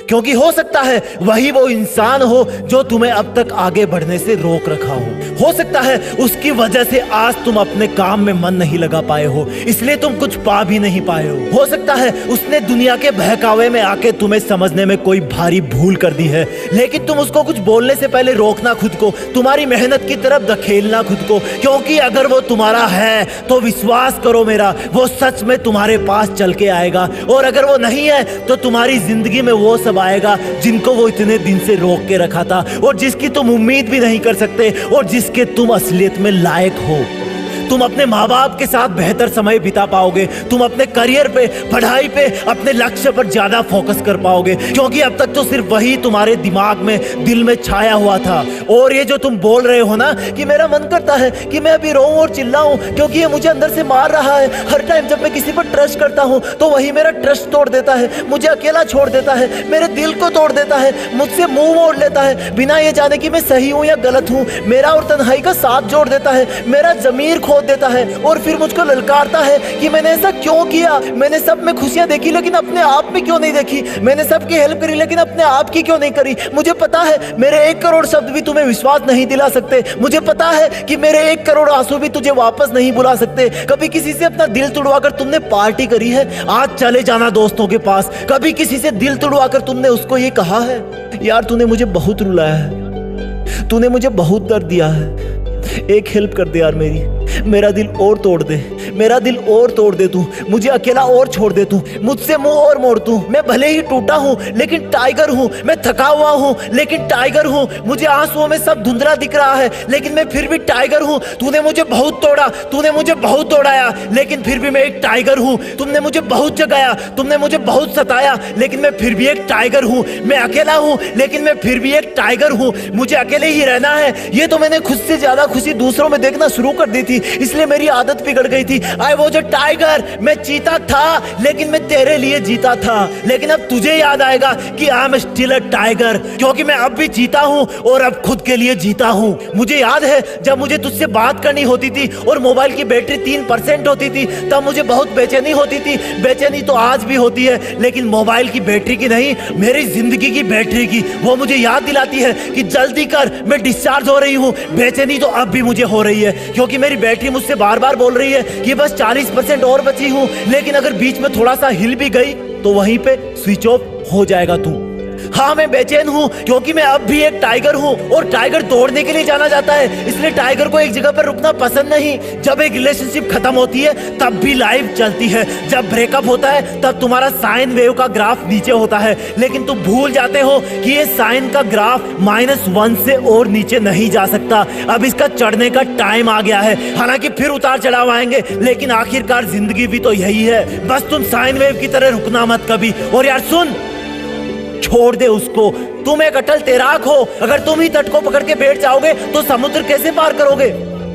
क्योंकि हो सकता है वही वो इंसान हो जो तुम्हें अब तक आगे बढ़ने से रोक रखा हो सकता है उसकी वजह से आज तुम अपने काम में मन नहीं लगा पाए हो, इसलिए तुम कुछ पा भी नहीं पाए हो सकता है उसने दुनिया के बहकावे में आके तुम्हें समझने में कोई भारी भूल कर दी है, लेकिन तुम उसको कुछ बोलने से पहले रोकना खुद को, तुम्हारी मेहनत की तरफ धकेलना खुद को, क्योंकि अगर वो तुम्हारा है तो विश्वास करो मेरा, वो सच में तुम्हारे पास चल के आएगा, और अगर वो नहीं है तो तुम्हारी जिंदगी में वो सब आएगा जिनको वो इतने दिन से रोक के रखा था, और जिसकी तुम उम्मीद भी नहीं कर सकते, और जिसके तुम असलियत में लायक हो। तुम अपने माँ बाप के साथ बेहतर समय बिता पाओगे, तुम अपने करियर पे, पढ़ाई पे, अपने लक्ष्य पर ज्यादा फोकस कर पाओगे, क्योंकि अब तक तो सिर्फ वही तुम्हारे दिमाग में, दिल में छाया हुआ था। और ये जो तुम बोल रहे हो ना कि मेरा मन करता है कि मैं अभी रोऊं और चिल्लाऊं क्योंकि ये मुझे अंदर से मार रहा है, हर टाइम जब मैं किसी पर ट्रस्ट करता हूं तो वही मेरा ट्रस्ट तोड़ देता है, मुझे अकेला छोड़ देता है, मेरे दिल को तोड़ देता है, मुझसे मुंह मोड़ लेता है बिना ये जाने कि मैं सही हूं या गलत हूं, मेरा और तन्हाई का साथ जोड़ देता है, मेरा जमीर खो देता है, और फिर मुझको ललकारता है कि मैंने ऐसा क्यों किया, मैंने सब में खुशियां देखी लेकिन अपने आप में क्यों नहीं देखी, मैंने सबकी हेल्प करी लेकिन अपने आप की क्यों नहीं करी। मुझे पता है मेरे 1 करोड़ शब्द भी तुम्हें विश्वास नहीं दिला सकते, मुझे पता है कि मेरे 1 करोड़ आंसू भी तुझे वापस नहीं बुला सकते। कभी किसी से अपना दिल तुड़वाकर तुमने पार्टी करी है, आज चले जाना दोस्तों के पास। कभी किसी से दिल तुड़वाकर तुमने उसको ये कहा है, यार तूने मुझे बहुत रुलाया है, तूने मुझे बहुत दर्द दिया है, एक हेल्प कर दे यार मेरा दिल और तोड़ दे, मेरा दिल और तोड़ दे तू, मुझे अकेला और छोड़ दे तू, मुझसे मुंह और मोड़ तू। मैं भले ही टूटा हूँ लेकिन टाइगर हूँ, मैं थका हुआ हूँ लेकिन टाइगर हूँ, मुझे आंसुओं में सब धुंधला दिख रहा है लेकिन मैं फिर भी टाइगर हूँ। तूने मुझे बहुत तोड़ा, तूने मुझे बहुत दौड़ाया, लेकिन फिर भी मैं एक टाइगर हूँ। तुमने मुझे बहुत जगाया, तुमने मुझे बहुत सताया, लेकिन मैं फिर भी एक टाइगर हूँ। मैं अकेला हूँ लेकिन मैं फिर भी एक टाइगर हूँ, मुझे अकेले ही रहना है। ये तो मैंने खुद से ज्यादा खुशी दूसरों में देखना शुरू कर दी थी, इसलिए मेरी आदत बिगड़ गई थी। आई वॉज अ टाइगर, मैं चीता था लेकिन मैं तेरे लिए जीता था। लेकिन अब तुझे याद आएगा कि I am still a tiger, क्योंकि मैं अब भी जीता हूँ और अब खुद के लिए जीता हूँ। मुझे याद है जब मुझे तुझसे बात करनी होती थी और मोबाइल की बैटरी 3% होती थी, तब मुझे बहुत बेचैनी होती थी। बेचैनी तो आज भी होती है, लेकिन मोबाइल की बैटरी की नहीं, मेरी जिंदगी की बैटरी की। वो मुझे याद दिलाती है कि जल्दी कर, मैं डिस्चार्ज हो रही हूँ। बेचैनी तो अब भी मुझे हो रही है, क्योंकि मेरी बैटरी मुझसे बार बार बोल रही है कि बस 40% और बची हूँ। लेकिन अगर बीच में थोड़ा सा हिल भी गई तो वहीं पे स्विच ऑफ हो जाएगा तू। हाँ, मैं बेचैन हूँ क्योंकि मैं अब भी एक टाइगर हूँ और टाइगर दौड़ने के लिए जाना जाता है, इसलिए टाइगर को एक जगह पर रुकना पसंद नहीं। जब एक रिलेशनशिप खत्म होती है तब भी लाइफ चलती है, जब ब्रेकअप होता है तब तुम्हारा साइन वेव का ग्राफ नीचे होता है, लेकिन तुम भूल जाते हो कि ये साइन का ग्राफ -1 से और नीचे नहीं जा सकता। अब इसका चढ़ने का टाइम आ गया है। हालांकि फिर उतार चढ़ाव आएंगे, लेकिन आखिरकार जिंदगी भी तो यही है। बस तुम साइन वेव की तरह रुकना मत कभी। और यार सुन, छोड़ दे उसको। तुम एक अटल तैराक हो, अगर तुम ही तट को पकड़ के बैठ जाओगे तो समुद्र कैसे पार करोगे?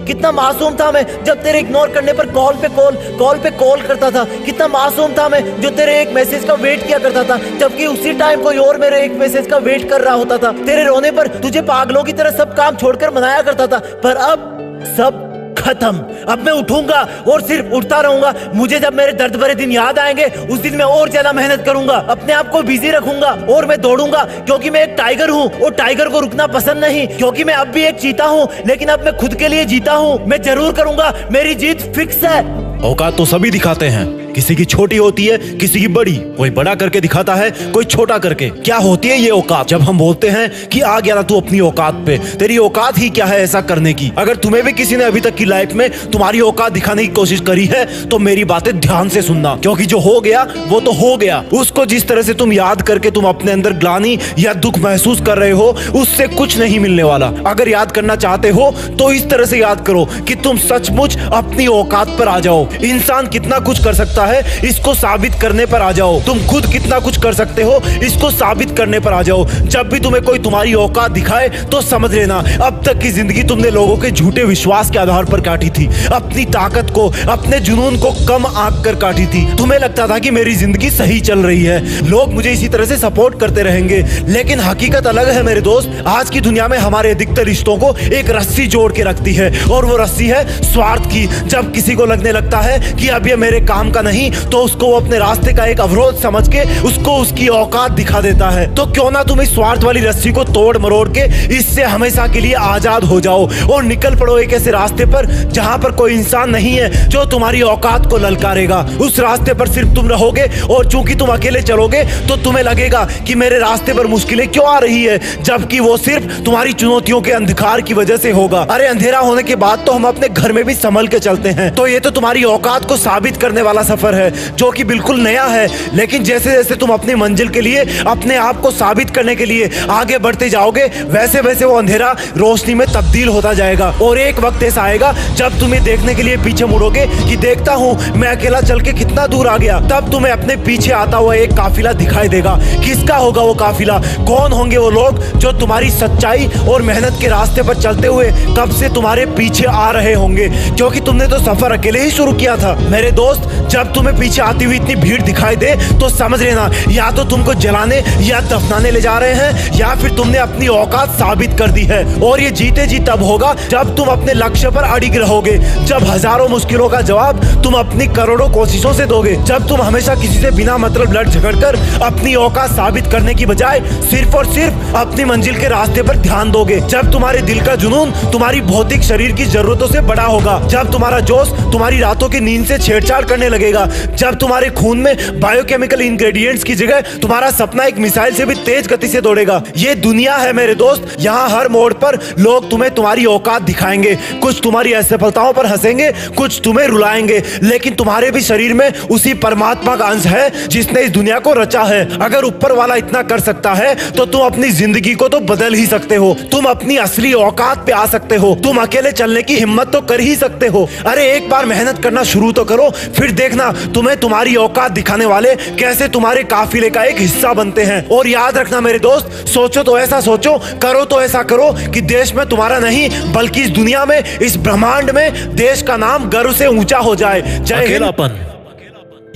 कितना मासूम था मैं जब तेरे इग्नोर करने पर कॉल पे कॉल करता था। कितना मासूम था मैं जो तेरे एक मैसेज का वेट किया करता था, जबकि उसी टाइम कोई और मेरे एक मैसेज का वेट कर रहा होता था। तेरे रोने पर तुझे पागलों की तरह सब काम छोड़कर मनाया करता था। पर अब सब खत्म। अब मैं उठूंगा और सिर्फ उठता रहूंगा। मुझे जब मेरे दर्द भरे दिन याद आएंगे उस दिन मैं और ज्यादा मेहनत करूंगा, अपने आप को बिजी रखूंगा और मैं दौड़ूंगा, क्योंकि मैं एक टाइगर हूँ और टाइगर को रुकना पसंद नहीं। क्योंकि मैं अब भी एक चीता हूँ, लेकिन अब मैं खुद के लिए जीता हूँ। मैं जरूर करूंगा, मेरी जीत फिक्स है। औकात तो सभी दिखाते हैं, किसी की छोटी होती है, किसी की बड़ी। कोई बड़ा करके दिखाता है, कोई छोटा करके। क्या होती है ये औकात? जब हम बोलते हैं कि आ गया ना तू अपनी औकात पे, तेरी औकात ही क्या है ऐसा करने की? अगर तुम्हें भी किसी ने अभी तक की लाइफ में तुम्हारी औकात दिखाने की कोशिश करी है तो मेरी बातें ध्यान से सुनना, क्योंकि जो हो गया वो तो हो गया। उसको जिस तरह से तुम याद करके तुम अपने अंदर ग्लानि या दुख महसूस कर रहे हो, उससे कुछ नहीं मिलने वाला। अगर याद करना चाहते हो तो इस तरह से याद करो कि तुम सचमुच अपनी औकात पर आ जाओ। इंसान कितना कुछ कर सकता है, इसको साबित करने पर आ जाओ। तुम खुद कितना कुछ कर सकते हो, इसको साबित करने पर आ जाओ। जब भी तुम्हें कोई तुम्हारी औकात दिखाए तो समझ लेना अब तक की जिंदगी तुमने लोगों के झूठे विश्वास के आधार पर काटी थी। अपनी ताकत को, अपने जुनून को कम आंक कर काटी थी। तुम्हें लगता था कि मेरी जिंदगी सही चल रही है, लोग मुझे इसी तरह से सपोर्ट करते रहेंगे, लेकिन हकीकत अलग है मेरे दोस्त। आज की दुनिया में हमारे अधिकतर रिश्तों को एक रस्सी जोड़ के रखती है, और वो रस्सी है स्वार्थ की। जब किसी को लगने लगता है कि अब ये मेरे काम का नहीं, तो उसको वो अपने रास्ते का एक अवरोध समझ के उसको उसकी औकात दिखा देता है। तो क्यों ना तुम इस स्वार्थ वाली रस्सी को तोड़ मरोड़ के इससे हमेशा के लिए आजाद हो जाओ और निकल पड़ो एक ऐसे रास्ते पर जहां पर कोई इंसान नहीं है जो तुम्हारी औकात को ललकारेगा। उस रास्ते पर सिर्फ तुम रहोगे, और चूंकि तुम अकेले चलोगे तो तुम्हें लगेगा कि मेरे रास्ते पर मुश्किलें क्यों आ रही है, जबकि वो सिर्फ तुम्हारी चुनौतियों के अंधकार की वजह से होगा। अरे अंधेरा होने के बाद तो हम अपने घर में भी संभल के चलते हैं। तो ये तो तुम्हारी औकात को साबित करने वाला सफर है जो कि बिल्कुल नया है, लेकिन जैसे जैसे तुम अपनी मंजिल के लिए, अपने आप को साबित करने के लिए आगे बढ़ते जाओगे, वैसे वैसे वो अंधेरा रोशनी में तब्दील होता जाएगा। और एक वक्त ऐसा आएगा जब तुम्हें देखने के लिए पीछे मुड़ोगे कि देखता हूँ मैं अकेला चल के कितना दूर आ गया। तब तुम्हें अपने पीछे आता हुआ एक काफिला दिखाई देगा। किसका होगा वो काफिला? कौन होंगे वो लोग जो तुम्हारी सच्चाई और मेहनत के रास्ते पर चलते हुए कब से तुम्हारे पीछे आ रहे होंगे, क्योंकि तुमने तो सफर अकेले ही शुरू किया था। मेरे दोस्त, जब तुम्हें पीछे आती हुई इतनी भीड़ दिखाई दे तो समझ लेना या तो तुमको जलाने या दफनाने ले जा रहे हैं, या फिर तुमने अपनी औकात साबित कर दी है। और ये जीते जी तब होगा जब तुम अपने लक्ष्य पर अडिग रहोगे, जब हजारों मुश्किलों का जवाब तुम अपनी करोड़ों कोशिशों से दोगे, जब तुम हमेशा किसी से बिना मतलब लड़ झगड़ कर अपनी औकात साबित करने की बजाय सिर्फ और सिर्फ अपनी मंजिल के रास्ते पर ध्यान दोगे, जब तुम्हारे दिल का जुनून तुम्हारी भौतिक शरीर की जरूरतों से बड़ा होगा, जब तुम्हारा जोश तुम्हारी रातों की नींद से छेड़छाड़ करने लगेगा, जब तुम्हारे खून में बायोकेमिकल इंग्रेडिएंट्स की जगह तुम्हारा सपना एक मिसाइल से भी तेज गति से दौड़ेगा। ये दुनिया है मेरे दोस्त, यहाँ हर मोड़ पर लोग तुम्हें तुम्हारी औकात दिखाएंगे। कुछ तुम्हारी असफलताओं पर हंसेंगे, कुछ तुम्हें रुलाएंगे, लेकिन तुम्हारे भी शरीर में उसी परमात्मा का अंश है जिसने इस दुनिया को रचा है। अगर ऊपर वाला इतना कर सकता है तो तुम अपनी जिंदगी को तो बदल ही सकते हो। तुम अपनी असली औकात पे आ सकते हो। तुम अकेले चलने की हिम्मत तो कर ही सकते हो। अरे एक बार मेहनत करना शुरू तो करो, फिर देखना तुम्हें तुम्हारी औकात दिखाने वाले कैसे तुम्हारे काफिले का एक हिस्सा बनते हैं। और याद रखना मेरे दोस्त, सोचो तो ऐसा सोचो, करो तो ऐसा करो कि देश में तुम्हारा नहीं बल्कि इस दुनिया में, इस ब्रह्मांड में देश का नाम गर्व से ऊंचा हो जाए। जय हिंद। अकेलापन,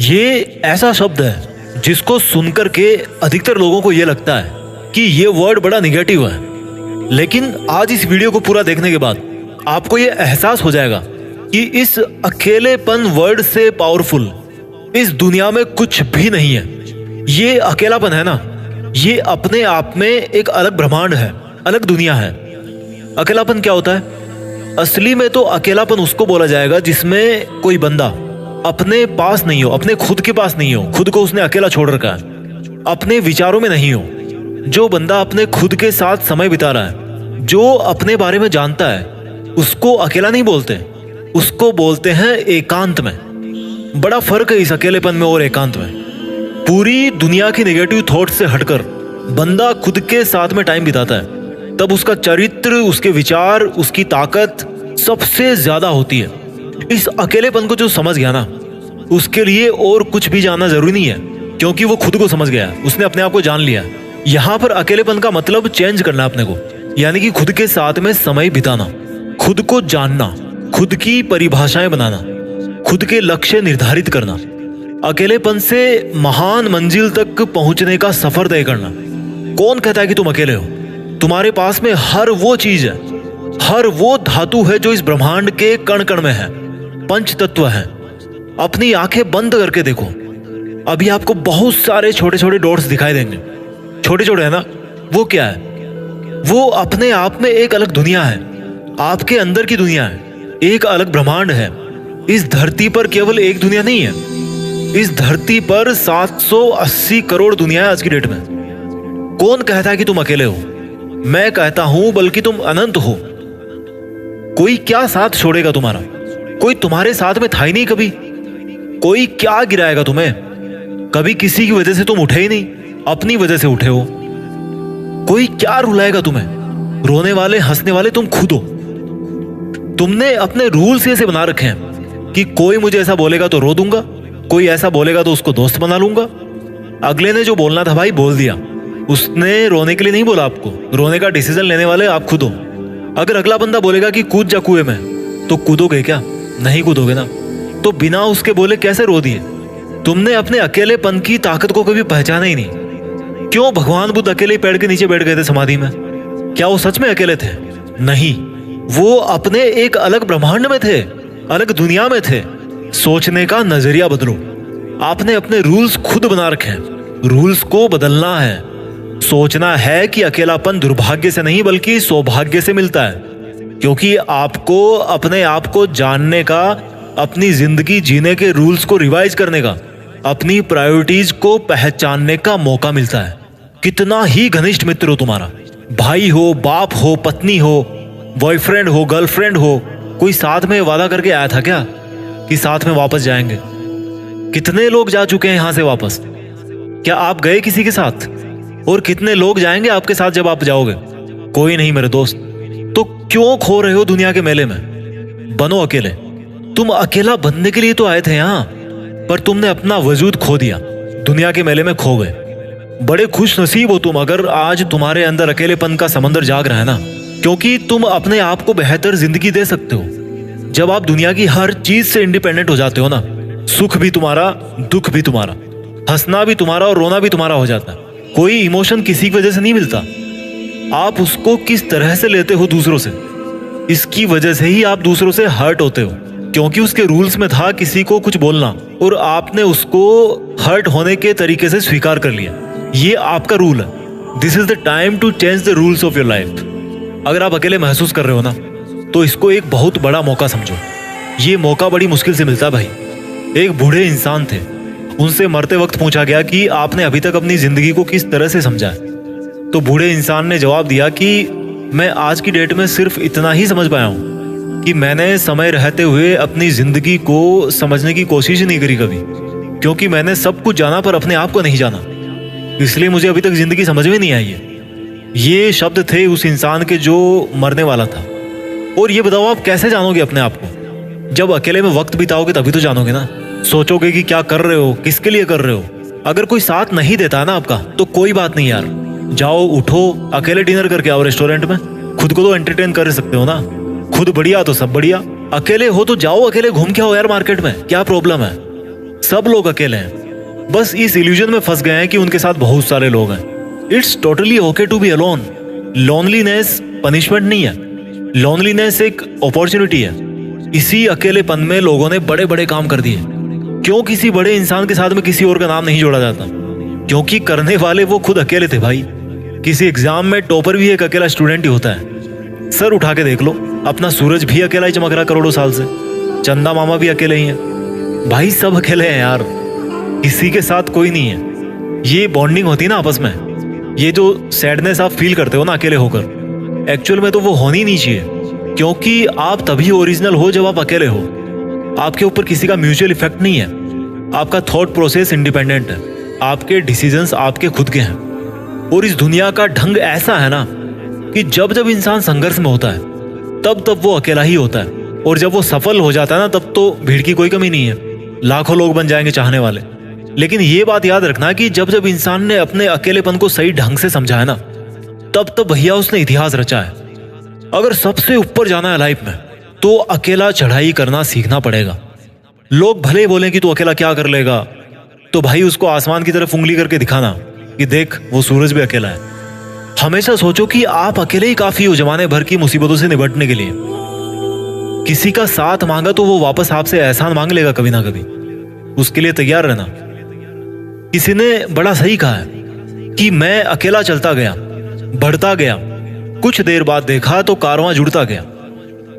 ये ऐसा शब्द है जिसको सुनकर के अधिकतर लोगों को ये लगता है कि ये वर्ड बड़ा निगेटिव है, लेकिन आज इस वीडियो को पूरा देखने के बाद आपको ये एहसास हो जाएगा कि इस अकेलेपन वर्ड से पावरफुल इस दुनिया में कुछ भी नहीं है। ये अकेलापन है ना, ये अपने आप में एक अलग ब्रह्मांड है, अलग दुनिया है। अकेलापन क्या होता है? असली में तो अकेलापन उसको बोला जाएगा जिसमें कोई बंदा अपने पास नहीं हो, अपने खुद के पास नहीं हो, खुद को उसने अकेला छोड़ रखा है, अपने विचारों में नहीं हो। जो बंदा अपने खुद के साथ समय बिता रहा है, जो अपने बारे में जानता है, उसको अकेला नहीं बोलते, उसको बोलते हैं एकांत में। बड़ा फर्क है इस अकेलेपन में और एकांत में। पूरी दुनिया की नेगेटिव थॉट से हटकर बंदा खुद के साथ में टाइम बिताता है, तब उसका चरित्र, उसके विचार, उसकी ताकत सबसे ज्यादा होती है। इस अकेलेपन को जो समझ गया ना, उसके लिए और कुछ भी जानना जरूरी नहीं है, क्योंकि वो खुद को समझ गया, उसने अपने आप को जान लिया। यहाँ पर अकेलेपन का मतलब चेंज करना अपने को, यानी कि खुद के साथ में समय बिताना, खुद को जानना, खुद की परिभाषाएं बनाना, खुद के लक्ष्य निर्धारित करना, अकेलेपन से महान मंजिल तक पहुंचने का सफर तय करना। कौन कहता है कि तुम अकेले हो? तुम्हारे पास में हर वो चीज है, हर वो धातु है जो इस ब्रह्मांड के कण कण में है, पंच तत्व है। अपनी आंखें बंद करके देखो, अभी आपको बहुत सारे छोटे छोटे डॉट्स दिखाई देंगे। छोटे छोटे है ना, वो क्या है? वो अपने आप में एक अलग दुनिया है, आपके अंदर की दुनिया है, एक अलग ब्रह्मांड है। इस धरती पर केवल एक दुनिया नहीं है, इस धरती पर 780 करोड़ दुनिया है आज की डेट में। कौन कहता है कि तुम अकेले हो? मैं कहता हूं बल्कि तुम अनंत हो। कोई क्या साथ छोड़ेगा तुम्हारा? कोई तुम्हारे साथ में था ही नहीं कभी। कोई क्या गिराएगा तुम्हें? कभी किसी की वजह से तुम उठे ही नहीं, अपनी वजह से उठे हो। कोई क्या रुलाएगा तुम्हें? रोने वाले, हंसने वाले तुम खुद हो। तुमने अपने रूल्स ऐसे बना रखे हैं कि कोई मुझे ऐसा बोलेगा तो रो दूंगा, कोई ऐसा बोलेगा तो उसको दोस्त बना लूंगा। अगले ने जो बोलना था भाई बोल दिया, उसने रोने के लिए नहीं बोला आपको, रोने का डिसीजन लेने वाले आप खुद हो। अगर अगला बंदा बोलेगा कि कूद जा कुएं में, तो कूदोगे क्या? नहीं कूदोगे ना। तो बिना उसके बोले कैसे रो दिए? तुमने अपने अकेलेपन की ताकत को कभी पहचाना ही नहीं। क्यों भगवान बुद्ध अकेले पेड़ के नीचे बैठ गए थे समाधि में? क्या वो सच में अकेले थे? नहीं, वो अपने एक अलग ब्रह्मांड में थे, अलग दुनिया में थे। सोचने का नजरिया बदलो। आपने अपने रूल्स खुद बना रखे हैं, रूल्स को बदलना है। सोचना है कि अकेलापन दुर्भाग्य से नहीं बल्कि सौभाग्य से मिलता है, क्योंकि आपको अपने आप को जानने का, अपनी जिंदगी जीने के रूल्स को रिवाइज करने का, अपनी प्रायोरिटीज को पहचानने का मौका मिलता है। कितना ही घनिष्ठ मित्र हो तुम्हारा, भाई हो, बाप हो, पत्नी हो, बॉयफ्रेंड हो, गर्लफ्रेंड हो, कोई साथ में वादा करके आया था क्या कि साथ में वापस जाएंगे? कितने लोग जा चुके हैं यहां से वापस? क्या आप गए किसी के साथ? और कितने लोग जाएंगे आपके साथ जब आप जाओगे? कोई नहीं मेरे दोस्त। तो क्यों खो रहे हो दुनिया के मेले में? बनो अकेले। तुम अकेला बनने के लिए तो आए थे यहां, पर तुमने अपना वजूद खो दिया, दुनिया के मेले में खो गए। बड़े खुश नसीब हो तुम अगर आज तुम्हारे अंदर अकेलेपन का समंदर जाग रहा है ना, क्योंकि तुम अपने आप को बेहतर जिंदगी दे सकते हो। जब आप दुनिया की हर चीज से इंडिपेंडेंट हो जाते हो ना, सुख भी तुम्हारा, दुख भी तुम्हारा, हंसना भी तुम्हारा और रोना भी तुम्हारा हो जाता है। कोई इमोशन किसी की वजह से नहीं मिलता। आप उसको किस तरह से लेते हो दूसरों से, इसकी वजह से ही आप दूसरों से हर्ट होते हो, क्योंकि उसके रूल्स में था किसी को कुछ बोलना और आपने उसको हर्ट होने के तरीके से स्वीकार कर लिया। ये आपका रूल है। This is the time to change the rules of your life. अगर आप अकेले महसूस कर रहे हो ना, तो इसको एक बहुत बड़ा मौका समझो। ये मौका बड़ी मुश्किल से मिलता है भाई। एक बूढ़े इंसान थे, उनसे मरते वक्त पूछा गया कि आपने अभी तक अपनी जिंदगी को किस तरह से समझा है? तो बूढ़े इंसान ने जवाब दिया कि मैं आज की डेट में सिर्फ इतना ही समझ पाया हूं कि मैंने समय रहते हुए अपनी जिंदगी को समझने की कोशिश नहीं करी कभी, क्योंकि मैंने सब कुछ जाना पर अपने आप को नहीं जाना, इसलिए मुझे अभी तक जिंदगी समझ में नहीं आई है। ये शब्द थे उस इंसान के जो मरने वाला था। और ये बताओ आप कैसे जानोगे अपने आप को? जब अकेले में वक्त बिताओगे तभी तो जानोगे ना। सोचोगे कि क्या कर रहे हो, किसके लिए कर रहे हो। अगर कोई साथ नहीं देता ना आपका तो कोई बात नहीं यार, जाओ उठो, अकेले डिनर करके आओ रेस्टोरेंट में। खुद को तो एंटरटेन कर सकते हो ना। खुद बढ़िया तो सब बढ़िया। अकेले हो तो जाओ अकेले घूम के आओ यार मार्केट में, क्या प्रॉब्लम है। सब लोग अकेले हैं, बस इस इल्यूजन में फंस गए हैं कि उनके साथ बहुत सारे लोग हैं। It's totally okay to be alone. Loneliness punishment नहीं है, लोनलीनेस एक अपॉर्चुनिटी है। इसी अकेलेपन में लोगों ने बड़े बड़े काम कर दिए। क्यों किसी बड़े इंसान के साथ में किसी और का नाम नहीं जोड़ा जाता? क्योंकि करने वाले वो खुद अकेले थे भाई। किसी एग्जाम में टॉपर भी एक अकेला स्टूडेंट ही होता है। सर उठा के देख लो, अपना सूरज भी अकेला ही चमक रहा करोड़ों साल से। चंदा मामा भी अकेले ही हैं भाई, सब अकेले हैं यार, किसी के साथ कोई नहीं है। ये बॉन्डिंग होती है ना आपस में, ये जो सैडनेस आप फील करते हो ना अकेले होकर, एक्चुअल में तो वो होनी नहीं चाहिए। क्योंकि आप तभी ओरिजिनल हो जब आप अकेले हो। आपके ऊपर किसी का म्यूचुअल इफेक्ट नहीं है, आपका थॉट प्रोसेस इंडिपेंडेंट है, आपके डिसीजंस आपके खुद के हैं। और इस दुनिया का ढंग ऐसा है ना कि जब जब इंसान संघर्ष में होता है तब तब वो अकेला ही होता है, और जब वो सफल हो जाता है ना तब तो भीड़ की कोई कमी नहीं है, लाखों लोग बन जाएंगे चाहने वाले। लेकिन ये बात याद रखना कि जब जब इंसान ने अपने अकेलेपन को सही ढंग से समझा है ना, तब तब भैया उसने इतिहास रचा है। अगर सबसे ऊपर जाना है लाइफ में तो अकेला चढ़ाई करना सीखना पड़ेगा। लोग भले ही बोलें कि तू अकेला क्या कर लेगा, तो भाई उसको आसमान की तरफ उंगली करके दिखाना कि देख वो सूरज भी अकेला है। हमेशा सोचो कि आप अकेले ही काफी हो जमाने भर की मुसीबतों से निपटने के लिए। किसी का साथ मांगा तो वो वापस आपसे एहसान मांग लेगा कभी ना कभी, उसके लिए तैयार रहना। किसी ने बड़ा सही कहा है कि मैं अकेला चलता गया, बढ़ता गया, कुछ देर बाद देखा तो कारवां जुड़ता गया।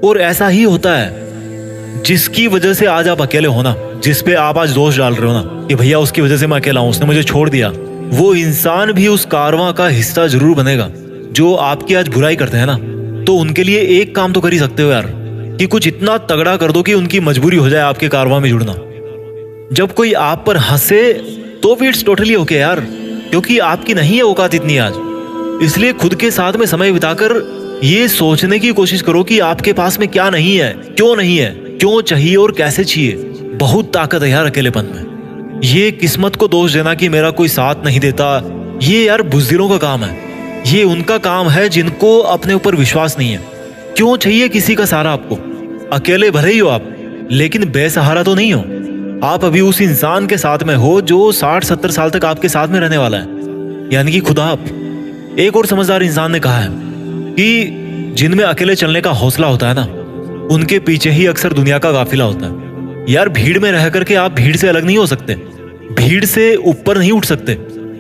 और ऐसा ही होता है, जिसकी वजह से आज आप अकेले हो ना, जिस पे आप आज दोष डाल रहे हो ना कि भैया उसकी वजह से मैं अकेला हूं, उसने मुझे छोड़ दिया, वो इंसान भी उस कारवां का हिस्सा जरूर बनेगा। जो आपकी आज बुराई करते हैं ना, तो उनके लिए एक काम तो कर ही सकते हो यार, कि कुछ इतना तगड़ा कर दो कि उनकी मजबूरी हो जाए आपके कारवां में जुड़ना। जब कोई आप पर हंसे तो भी इट्स टोटली ओके यार, क्योंकि आपकी नहीं है औकात इतनी आज। इसलिए खुद के साथ में समय बिताकर ये सोचने की कोशिश करो कि आपके पास में क्या नहीं है, क्यों चाहिए और कैसे चाहिए। बहुत ताकत है यार अकेलेपन में। ये किस्मत को दोष देना कि मेरा कोई साथ नहीं देता, ये यार बुज़दिलों का काम है। ये उनका काम है जिनको अपने ऊपर विश्वास नहीं है। क्यों चाहिए किसी का सहारा आपको? अकेले भले ही हो आप, लेकिन बेसहारा तो नहीं हो। आप अभी उस इंसान के साथ में हो जो 60-70 साल तक आपके साथ में रहने वाला है, यानी कि खुद आप। एक और समझदार इंसान ने कहा है कि जिनमें अकेले चलने का हौसला होता है ना, उनके पीछे ही अक्सर दुनिया का काफिला होता है। यार भीड़ में रह करके आप भीड़ से अलग नहीं हो सकते, भीड़ से ऊपर नहीं उठ सकते।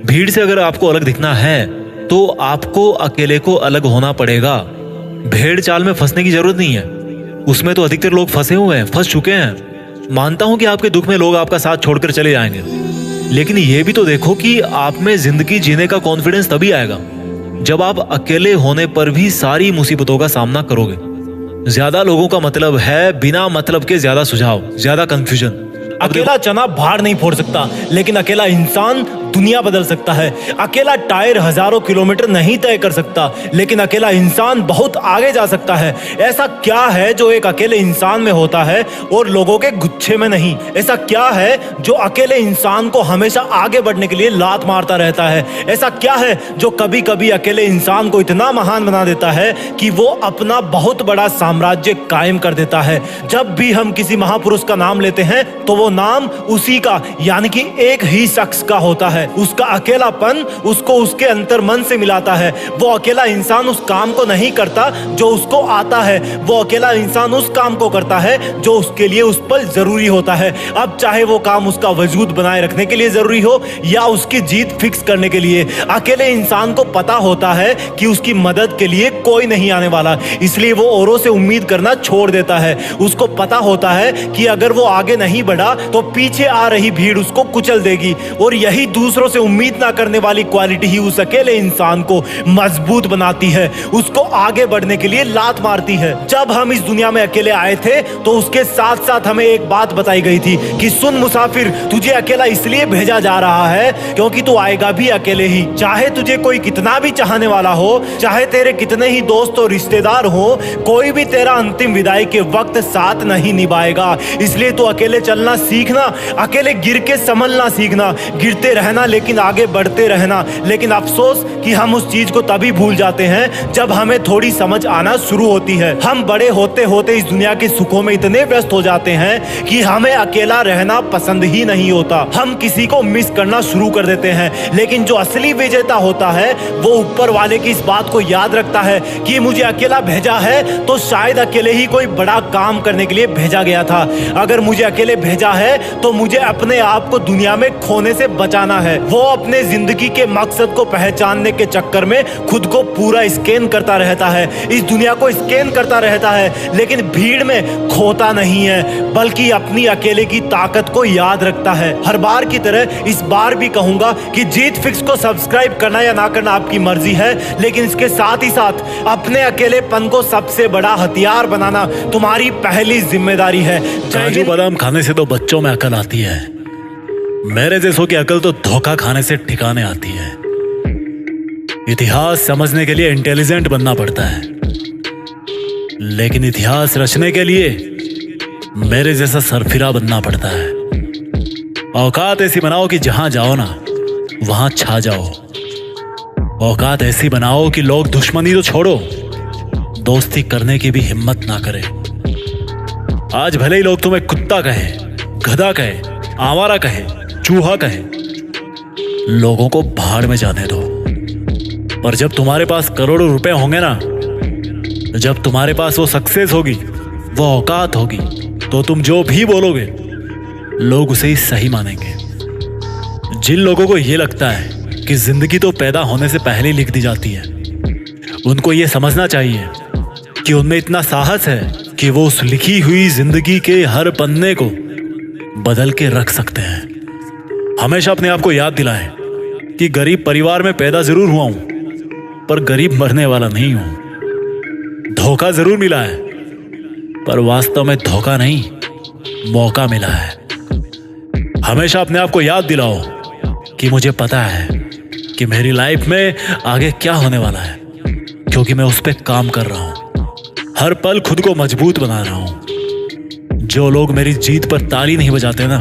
भीड़ से अगर आपको अलग दिखना है तो आपको अकेले को अलग होना पड़ेगा। भेड़ चाल में फंसने की जरूरत नहीं है, उसमें तो अधिकतर लोग फंसे हुए हैं, फंस चुके हैं। मानता हूं कि आपके दुख में लोग आपका साथ छोड़कर चले जाएंगे, लेकिन यह भी तो देखो कि आप में जिंदगी जीने का कॉन्फिडेंस तभी आएगा जब आप अकेले होने पर भी सारी मुसीबतों का सामना करोगे। ज्यादा लोगों का मतलब है बिना मतलब के ज्यादा सुझाव, ज्यादा कंफ्यूजन। अकेला चना भाड़ नहीं फोड़ सकता, लेकिन अकेला इंसान दुनिया बदल सकता है। अकेला टायर हजारों किलोमीटर नहीं तय कर सकता, लेकिन अकेला इंसान बहुत आगे जा सकता है। ऐसा क्या है जो एक अकेले इंसान में होता है और लोगों के गुच्छे में नहीं? ऐसा क्या है जो अकेले इंसान को हमेशा आगे बढ़ने के लिए लात मारता रहता है? ऐसा क्या है जो कभी कभी अकेले इंसान को इतना महान बना देता है कि वो अपना बहुत बड़ा साम्राज्य कायम कर देता है? जब भी हम किसी महापुरुष का नाम लेते हैं तो वो नाम उसी का, यानी कि एक ही शख्स का होता है। उसका अकेलापन उसको उसके अंतर मन से मिलाता है। वो अकेला इंसान उस काम को नहीं करता जो उसको आता है, वो अकेला इंसान उस काम को करता है जो उसके लिए उस पर जरूरी होता है। अब चाहे वो काम उसका वजूद बनाए रखने के लिए जरूरी हो या उसकी जीत फिक्स करने के लिए। अकेले इंसान को पता होता है कि उसकी मदद के लिए कोई नहीं आने वाला, इसलिए वो औरों से उम्मीद करना छोड़ देता है। उसको पता होता है कि अगर वो आगे नहीं बढ़ा तो पीछे आ रही भीड़ उसको कुचल देगी, और यही दूसरों दूसरों से उम्मीद ना करने वाली क्वालिटी ही उस अकेले इंसान को मजबूत बनाती है, उसको आगे बढ़ने के लिए लात मारती है। जब हम इस दुनिया में अकेले आए थे तो उसके साथ साथ हमें एक बात बताई गई थी कि सुन मुसाफिर, तुझे अकेला इसलिए भेजा जा रहा है क्योंकि तू आएगा भी अकेले ही। चाहे तुझे कोई कितना भी चाहने वाला हो, चाहे तेरे कितने ही दोस्त और रिश्तेदार हो, कोई भी तेरा अंतिम विदाई के वक्त साथ नहीं निभाएगा। इसलिए तू अकेले चलना सीखना, अकेले गिर के संभलना सीखना, गिरते रहना लेकिन आगे बढ़ते रहना। लेकिन अफसोस कि हम उस चीज को तभी भूल जाते हैं जब हमें थोड़ी समझ आना शुरू होती है। हम बड़े होते होते इस दुनिया के सुखों में इतने व्यस्त हो जाते हैं कि हमें अकेला रहना पसंद ही नहीं होता। हम किसी को मिस करना शुरू कर देते हैं। लेकिन जो असली विजेता होता है वो ऊपर वाले की इस बात को याद रखता है कि मुझे अकेला भेजा है तो शायद अकेले ही कोई बड़ा काम करने के लिए भेजा गया था। अगर मुझे अकेले भेजा है तो मुझे अपने आप को दुनिया में खोने से बचाना है। वो अपने जिंदगी के मकसद को पहचानने के चक्कर में खुद को पूरा स्कैन करता रहता है, इस दुनिया को स्कैन करता रहता है, लेकिन भीड़ में खोता नहीं है बल्कि अपनी अकेले की ताकत को याद रखता है। हर बार की तरह इस बार भी कहूंगा कि जीत फिक्स को सब्सक्राइब करना या ना करना आपकी मर्जी है, लेकिन इसके साथ ही साथ अपने अकेलेपन को सबसे बड़ा हथियार बनाना तुम्हारी पहली जिम्मेदारी है। काजू बादाम खाने से तो बच्चों में अकल आती है, मेरे जैसों की अकल तो धोखा खाने से ठिकाने आती है। इतिहास समझने के लिए इंटेलिजेंट बनना पड़ता है, लेकिन इतिहास रचने के लिए मेरे जैसा सरफिरा बनना पड़ता है। औकात ऐसी बनाओ कि जहां जाओ ना वहां छा जाओ। औकात ऐसी बनाओ कि लोग दुश्मनी तो छोड़ो, दोस्ती करने की भी हिम्मत ना करें। आज भले ही लोग तुम्हें कुत्ता कहे, गधा कहे, आवारा कहे, चूहा कहे, लोगों को भाड़ में जाने दो। पर जब तुम्हारे पास करोड़ों रुपए होंगे ना, जब तुम्हारे पास वो सक्सेस होगी, वो औकात होगी, तो तुम जो भी बोलोगे लोग उसे ही सही मानेंगे। जिन लोगों को यह लगता है कि जिंदगी तो पैदा होने से पहले ही लिख दी जाती है, उनको यह समझना चाहिए कि उनमें इतना साहस है कि वो उस लिखी हुई जिंदगी के हर पन्ने को बदल के रख सकते हैं। हमेशा अपने आप को याद दिलाएं कि गरीब परिवार में पैदा जरूर हुआ हूं, पर गरीब मरने वाला नहीं हूं। धोखा जरूर मिला है, पर वास्तव में धोखा नहीं, मौका मिला है। हमेशा अपने आप को याद दिलाओ कि मुझे पता है कि मेरी लाइफ में आगे क्या होने वाला है, क्योंकि मैं उस पर काम कर रहा हूं। हर पल खुद को मजबूत बना रहा हूं। जो लोग मेरी जीत पर ताली नहीं बजाते ना,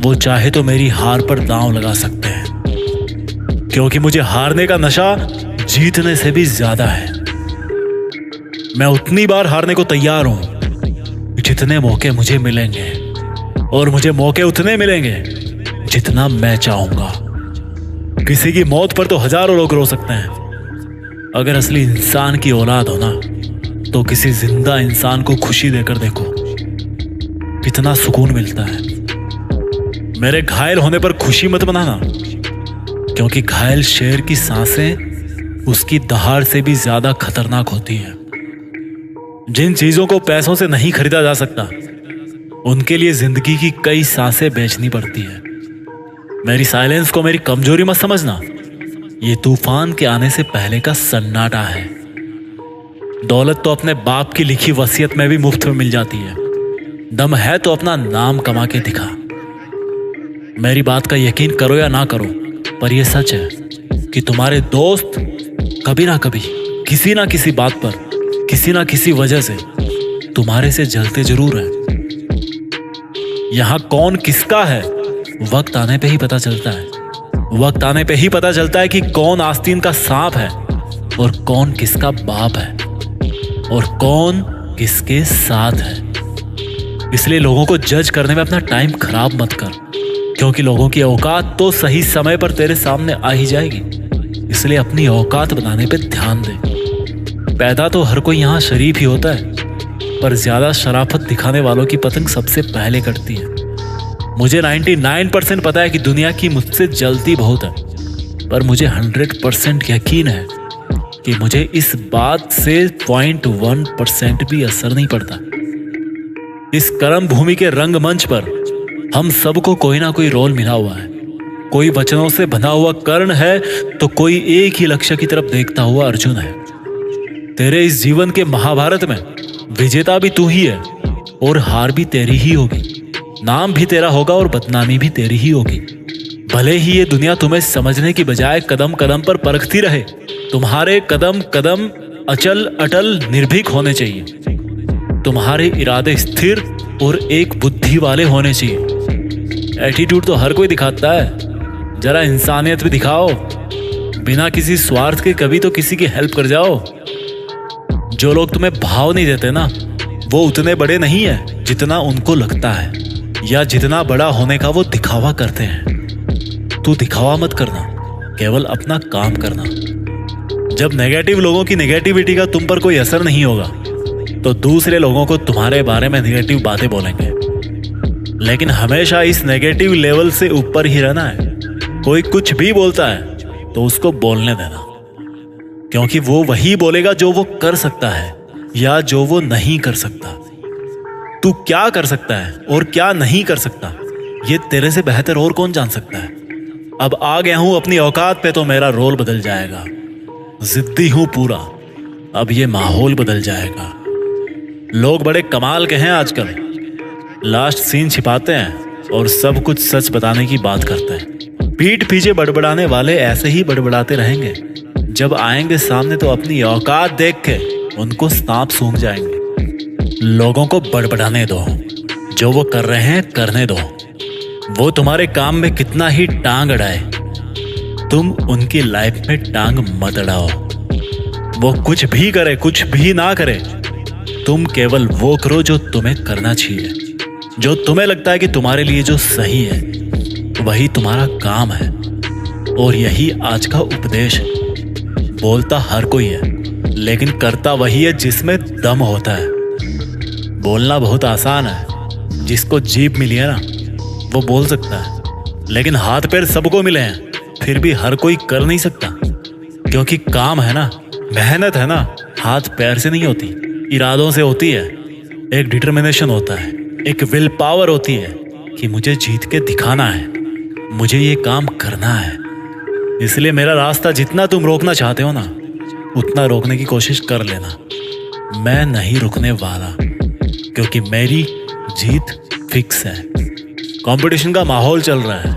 वो चाहे तो मेरी हार पर दांव लगा सकते हैं, क्योंकि मुझे हारने का नशा जीतने से भी ज्यादा है। मैं उतनी बार हारने को तैयार हूं जितने मौके मुझे मिलेंगे, और मुझे मौके उतने मिलेंगे जितना मैं चाहूंगा। किसी की मौत पर तो हजारों लोग रो सकते हैं, अगर असली इंसान की औलाद हो ना, तो किसी जिंदा इंसान को खुशी देकर देखो, कितना सुकून मिलता है। मेरे घायल होने पर खुशी मत मनाना, क्योंकि घायल शेर की सांसें उसकी दहाड़ से भी ज्यादा खतरनाक होती है। जिन चीजों को पैसों से नहीं खरीदा जा सकता, उनके लिए जिंदगी की कई सांसें बेचनी पड़ती है। मेरी साइलेंस को मेरी कमजोरी मत समझना, ये तूफान के आने से पहले का सन्नाटा है। दौलत तो अपने बाप की लिखी वसीयत में भी मुफ्त में मिल जाती है। दम है तो अपना नाम कमा के दिखा। मेरी बात का यकीन करो या ना करो, पर यह सच है कि तुम्हारे दोस्त कभी ना कभी किसी ना किसी बात पर, किसी ना किसी वजह से तुम्हारे से जलते जरूर हैं। यहां कौन किसका है वक्त आने पे ही पता चलता है। वक्त आने पे ही पता चलता है कि कौन आस्तीन का सांप है और कौन किसका बाप है और कौन किसके साथ है। इसलिए लोगों को जज करने में अपना टाइम खराब मत कर, क्योंकि लोगों की औकात तो सही समय पर तेरे सामने आ ही जाएगी। इसलिए अपनी औकात बनाने पे ध्यान दे। पैदा तो हर कोई यहाँ शरीफ ही होता है, पर ज्यादा शराफत दिखाने वालों की पतंग सबसे पहले कटती है। मुझे 99% पता है कि दुनिया की मुझसे जलती बहुत है, पर मुझे 100% यकीन है कि मुझे इस बात से 0.1% भी असर नहीं पड़ता। इस कर्म भूमि के रंगमंच पर हम सबको कोई ना कोई रोल मिला हुआ है। कोई वचनों से बंधा हुआ कर्ण है तो कोई एक ही लक्ष्य की तरफ देखता हुआ अर्जुन है। तेरे इस जीवन के महाभारत में विजेता भी तू ही है और हार भी तेरी ही होगी। नाम भी तेरा होगा और बदनामी भी तेरी ही होगी। भले ही ये दुनिया तुम्हें समझने की बजाय कदम कदम पर परखती रहे, तुम्हारे कदम कदम अचल अटल निर्भीक होने चाहिए। तुम्हारे इरादे स्थिर और एक बुद्धि वाले होने चाहिए। एटीट्यूड तो हर कोई दिखाता है, जरा इंसानियत भी दिखाओ। बिना किसी स्वार्थ के कभी तो किसी की हेल्प कर जाओ। जो लोग तुम्हें भाव नहीं देते ना, वो उतने बड़े नहीं है जितना उनको लगता है, या जितना बड़ा होने का वो दिखावा करते हैं। तू दिखावा मत करना, केवल अपना काम करना। जब नेगेटिव लोगों की नेगेटिविटी का तुम पर कोई असर नहीं होगा तो दूसरे लोगों को तुम्हारे बारे में नेगेटिव बातें बोलेंगे, लेकिन हमेशा इस नेगेटिव लेवल से ऊपर ही रहना है। कोई कुछ भी बोलता है तो उसको बोलने देना, क्योंकि वो वही बोलेगा जो वो कर सकता है या जो वो नहीं कर सकता। तू क्या कर सकता है और क्या नहीं कर सकता, ये तेरे से बेहतर और कौन जान सकता है। अब आ गया हूं अपनी औकात पे तो मेरा रोल बदल जाएगा। जिद्दी हूं पूरा, अब ये माहौल बदल जाएगा। लोग बड़े कमाल के हैं आजकल, लास्ट सीन छिपाते हैं और सब कुछ सच बताने की बात करते हैं। पीठ पीछे बड़बड़ाने वाले ऐसे ही बड़बड़ाते रहेंगे, जब आएंगे सामने तो अपनी औकात देख के उनको सांप सूंघ जाएंगे। लोगों को बड़बड़ाने दो, जो वो कर रहे हैं करने दो। वो तुम्हारे काम में कितना ही टांग अड़ाए, तुम उनकी लाइफ में टांग मत अड़ाओ। वो कुछ भी करे कुछ भी ना करे, तुम केवल वो करो जो तुम्हें करना चाहिए। जो तुम्हें लगता है कि तुम्हारे लिए जो सही है वही तुम्हारा काम है, और यही आज का उपदेश है। बोलता हर कोई है, लेकिन करता वही है जिसमें दम होता है। बोलना बहुत आसान है, जिसको जीभ मिली है ना वो बोल सकता है, लेकिन हाथ पैर सबको मिले हैं फिर भी हर कोई कर नहीं सकता, क्योंकि काम है ना, मेहनत है ना, हाथ पैर से नहीं होती, इरादों से होती है। एक डिटर्मिनेशन होता है, एक विल पावर होती है कि मुझे जीत के दिखाना है, मुझे ये काम करना है। इसलिए मेरा रास्ता जितना तुम रोकना चाहते हो ना, उतना रोकने की कोशिश कर लेना। मैं नहीं रुकने वाला, क्योंकि मेरी जीत फिक्स है। कंपटीशन का माहौल चल रहा है,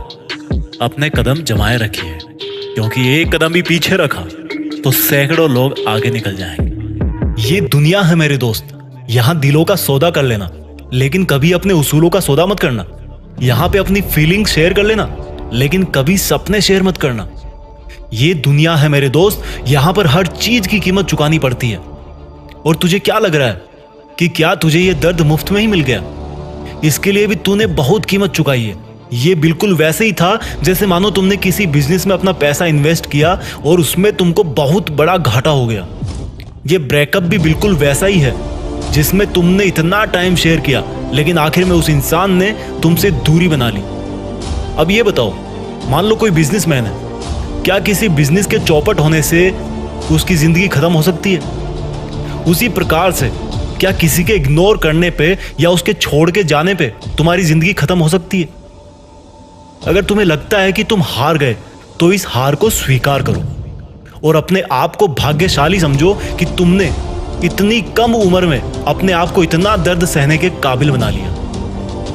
अपने कदम जमाए रखिए, क्योंकि एक कदम भी पीछे रखा तो सैकड़ों लोग आगे निकल जाएंगे। ये दुनिया है मेरे दोस्त, यहाँ दिलों का सौदा कर लेना, लेकिन कभी अपने उसूलों का सौदा मत करना। यहाँ पे अपनी फीलिंग्स शेयर कर लेना, लेकिन कभी सपने शेयर मत करना। ये दुनिया है मेरे दोस्त, यहाँ पर हर चीज की कीमत चुकानी पड़ती है। और तुझे क्या लग रहा है कि क्या तुझे ये दर्द मुफ्त में ही मिल गया? इसके लिए भी तूने बहुत कीमत चुकाई है। ये बिल्कुल वैसे ही था जैसे मानो तुमने किसी बिजनेस में अपना पैसा इन्वेस्ट किया और उसमें तुमको बहुत बड़ा घाटा हो गया। ये ब्रेकअप भी बिल्कुल वैसा ही है, जिसमें तुमने इतना टाइम शेयर किया, लेकिन आखिर में उस इंसान ने तुमसे दूरी बना ली। अब ये बताओ, मान लो कोई बिजनेसमैन है, क्या किसी बिजनेस के चौपट होने से उसकी जिंदगी खत्म हो सकती है? उसी प्रकार से क्या किसी के इग्नोर करने पे या उसके छोड़ के जाने पे तुम्हारी जिंदगी खत्म हो सकती है? अगर तुम्हें लगता है कि तुम हार गए तो इस हार को स्वीकार करो और अपने आप को भाग्यशाली समझो कि तुमने इतनी कम उम्र में अपने आप को इतना दर्द सहने के काबिल बना लिया।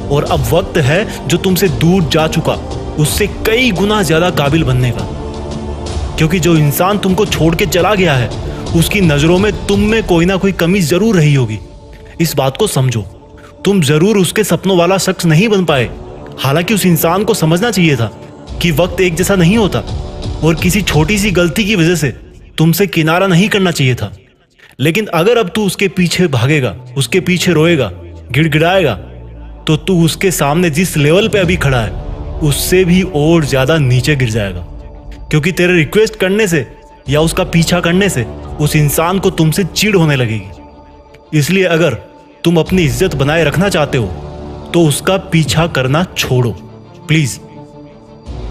और अब वक्त है जो तुमसे दूर जा चुका उससे कई गुना ज्यादा काबिल बनने का, क्योंकि जो इंसान तुमको छोड़ के चला गया है उसकी नजरों में तुम में कोई ना कोई कमी जरूर रही होगी। इस बात को समझो, तुम जरूर उसके सपनों वाला शख्स नहीं बन पाए। हालांकि उस इंसान को समझना चाहिए था कि वक्त एक जैसा नहीं होता और किसी छोटी सी गलती की वजह से तुमसे किनारा नहीं करना चाहिए था। लेकिन अगर अब तू उसके पीछे भागेगा, उसके पीछे रोएगा, गिड़गिड़ाएगा, तो तू उसके सामने जिस लेवल पे अभी खड़ा है उससे भी और ज्यादा नीचे गिर जाएगा, क्योंकि तेरे रिक्वेस्ट करने से या उसका पीछा करने से उस इंसान को तुमसे चिढ़ होने लगेगी। इसलिए अगर तुम अपनी इज्जत बनाए रखना चाहते हो तो उसका पीछा करना छोड़ो। प्लीज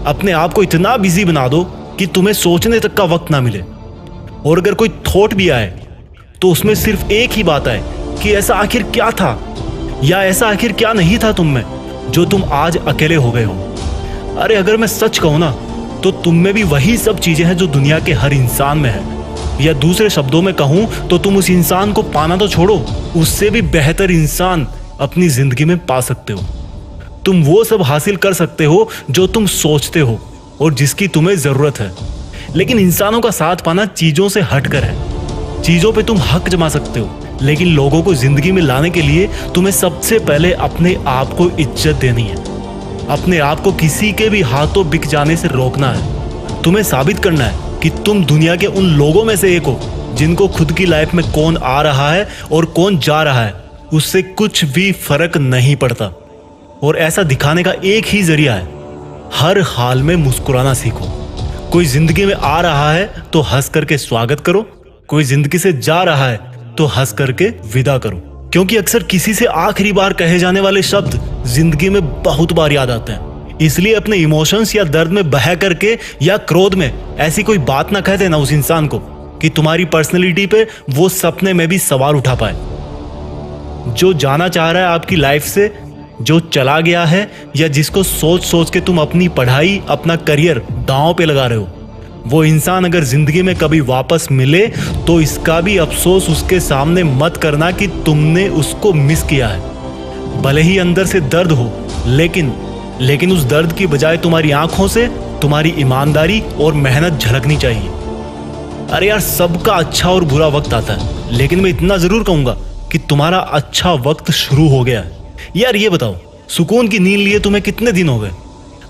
अपने आप को इतना बिजी बना दो कि तुम्हें सोचने तक का वक्त ना मिले। और अगर कोई थॉट भी आए तो उसमें सिर्फ एक ही बात आए कि ऐसा आखिर क्या था या ऐसा आखिर क्या नहीं था तुम में जो तुम आज अकेले हो गए हो। अरे अगर मैं सच कहूं ना, तो तुम में भी वही सब चीजें हैं जो दुनिया के हर इंसान में है। या दूसरे शब्दों में कहूं तो तुम उस इंसान को पाना तो छोड़ो, उससे भी बेहतर इंसान अपनी जिंदगी में पा सकते हो। तुम वो सब हासिल कर सकते हो जो तुम सोचते हो और जिसकी तुम्हें जरूरत है। लेकिन इंसानों का साथ पाना चीजों से हटकर है। चीजों पे तुम हक जमा सकते हो, लेकिन लोगों को जिंदगी में लाने के लिए तुम्हें सबसे पहले अपने आप को इज्जत देनी है। अपने आप को किसी के भी हाथों बिक जाने से रोकना है। तुम्हें साबित करना है कि तुम दुनिया के उन लोगों में से एक हो जिनको खुद की लाइफ में कौन आ रहा है और कौन जा रहा है उससे कुछ भी फर्क नहीं पड़ता। और ऐसा दिखाने का एक ही जरिया है, हर हाल में मुस्कुराना सीखो। कोई जिंदगी में आ रहा है तो हंस करके स्वागत करो, कोई जिंदगी से जा रहा है तो हंस करके विदा करो। क्योंकि अक्सर किसी से आखिरी बार कहे जाने वाले शब्द जिंदगी में बहुत बार याद आते हैं। इसलिए अपने इमोशंस या दर्द में बह करके या क्रोध में ऐसी कोई बात ना कह देना उस इंसान को कि तुम्हारी पर्सनैलिटी पे वो सपने में भी सवाल उठा पाए। जो जाना चाह रहा है आपकी लाइफ से, जो चला गया है, या जिसको सोच सोच के तुम अपनी पढ़ाई, अपना करियर दांव पे लगा रहे हो, वो इंसान अगर जिंदगी में कभी वापस मिले तो इसका भी अफसोस उसके सामने मत करना कि तुमने उसको मिस किया है। भले ही अंदर से दर्द हो, लेकिन उस दर्द की बजाय तुम्हारी आंखों से तुम्हारी ईमानदारी और मेहनत झलकनी चाहिए। अरे यार, सबका अच्छा और बुरा वक्त आता है, लेकिन मैं इतना जरूर कहूंगा कि तुम्हारा अच्छा वक्त शुरू हो गया है। यार ये बताओ, सुकून की नींद लिए तुम्हें कितने दिन हो गए?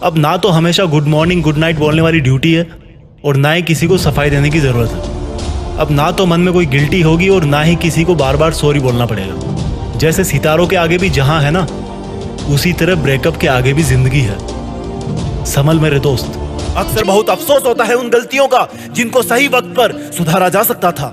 अब ना तो हमेशा गुड मॉर्निंग गुड नाइट बोलने वाली ड्यूटी है और ना ही किसी को सफाई देने की जरूरत है। अब ना तो मन में कोई गिल्टी होगी और ना ही किसी को बार बार सॉरी बोलना पड़ेगा। जैसे सितारों के आगे भी जहां है ना, उसी तरह ब्रेकअप के आगे भी जिंदगी है। संभल मेरे दोस्त। अक्सर बहुत अफसोस होता है उन गलतियों का जिनको सही वक्त पर सुधारा जा सकता था।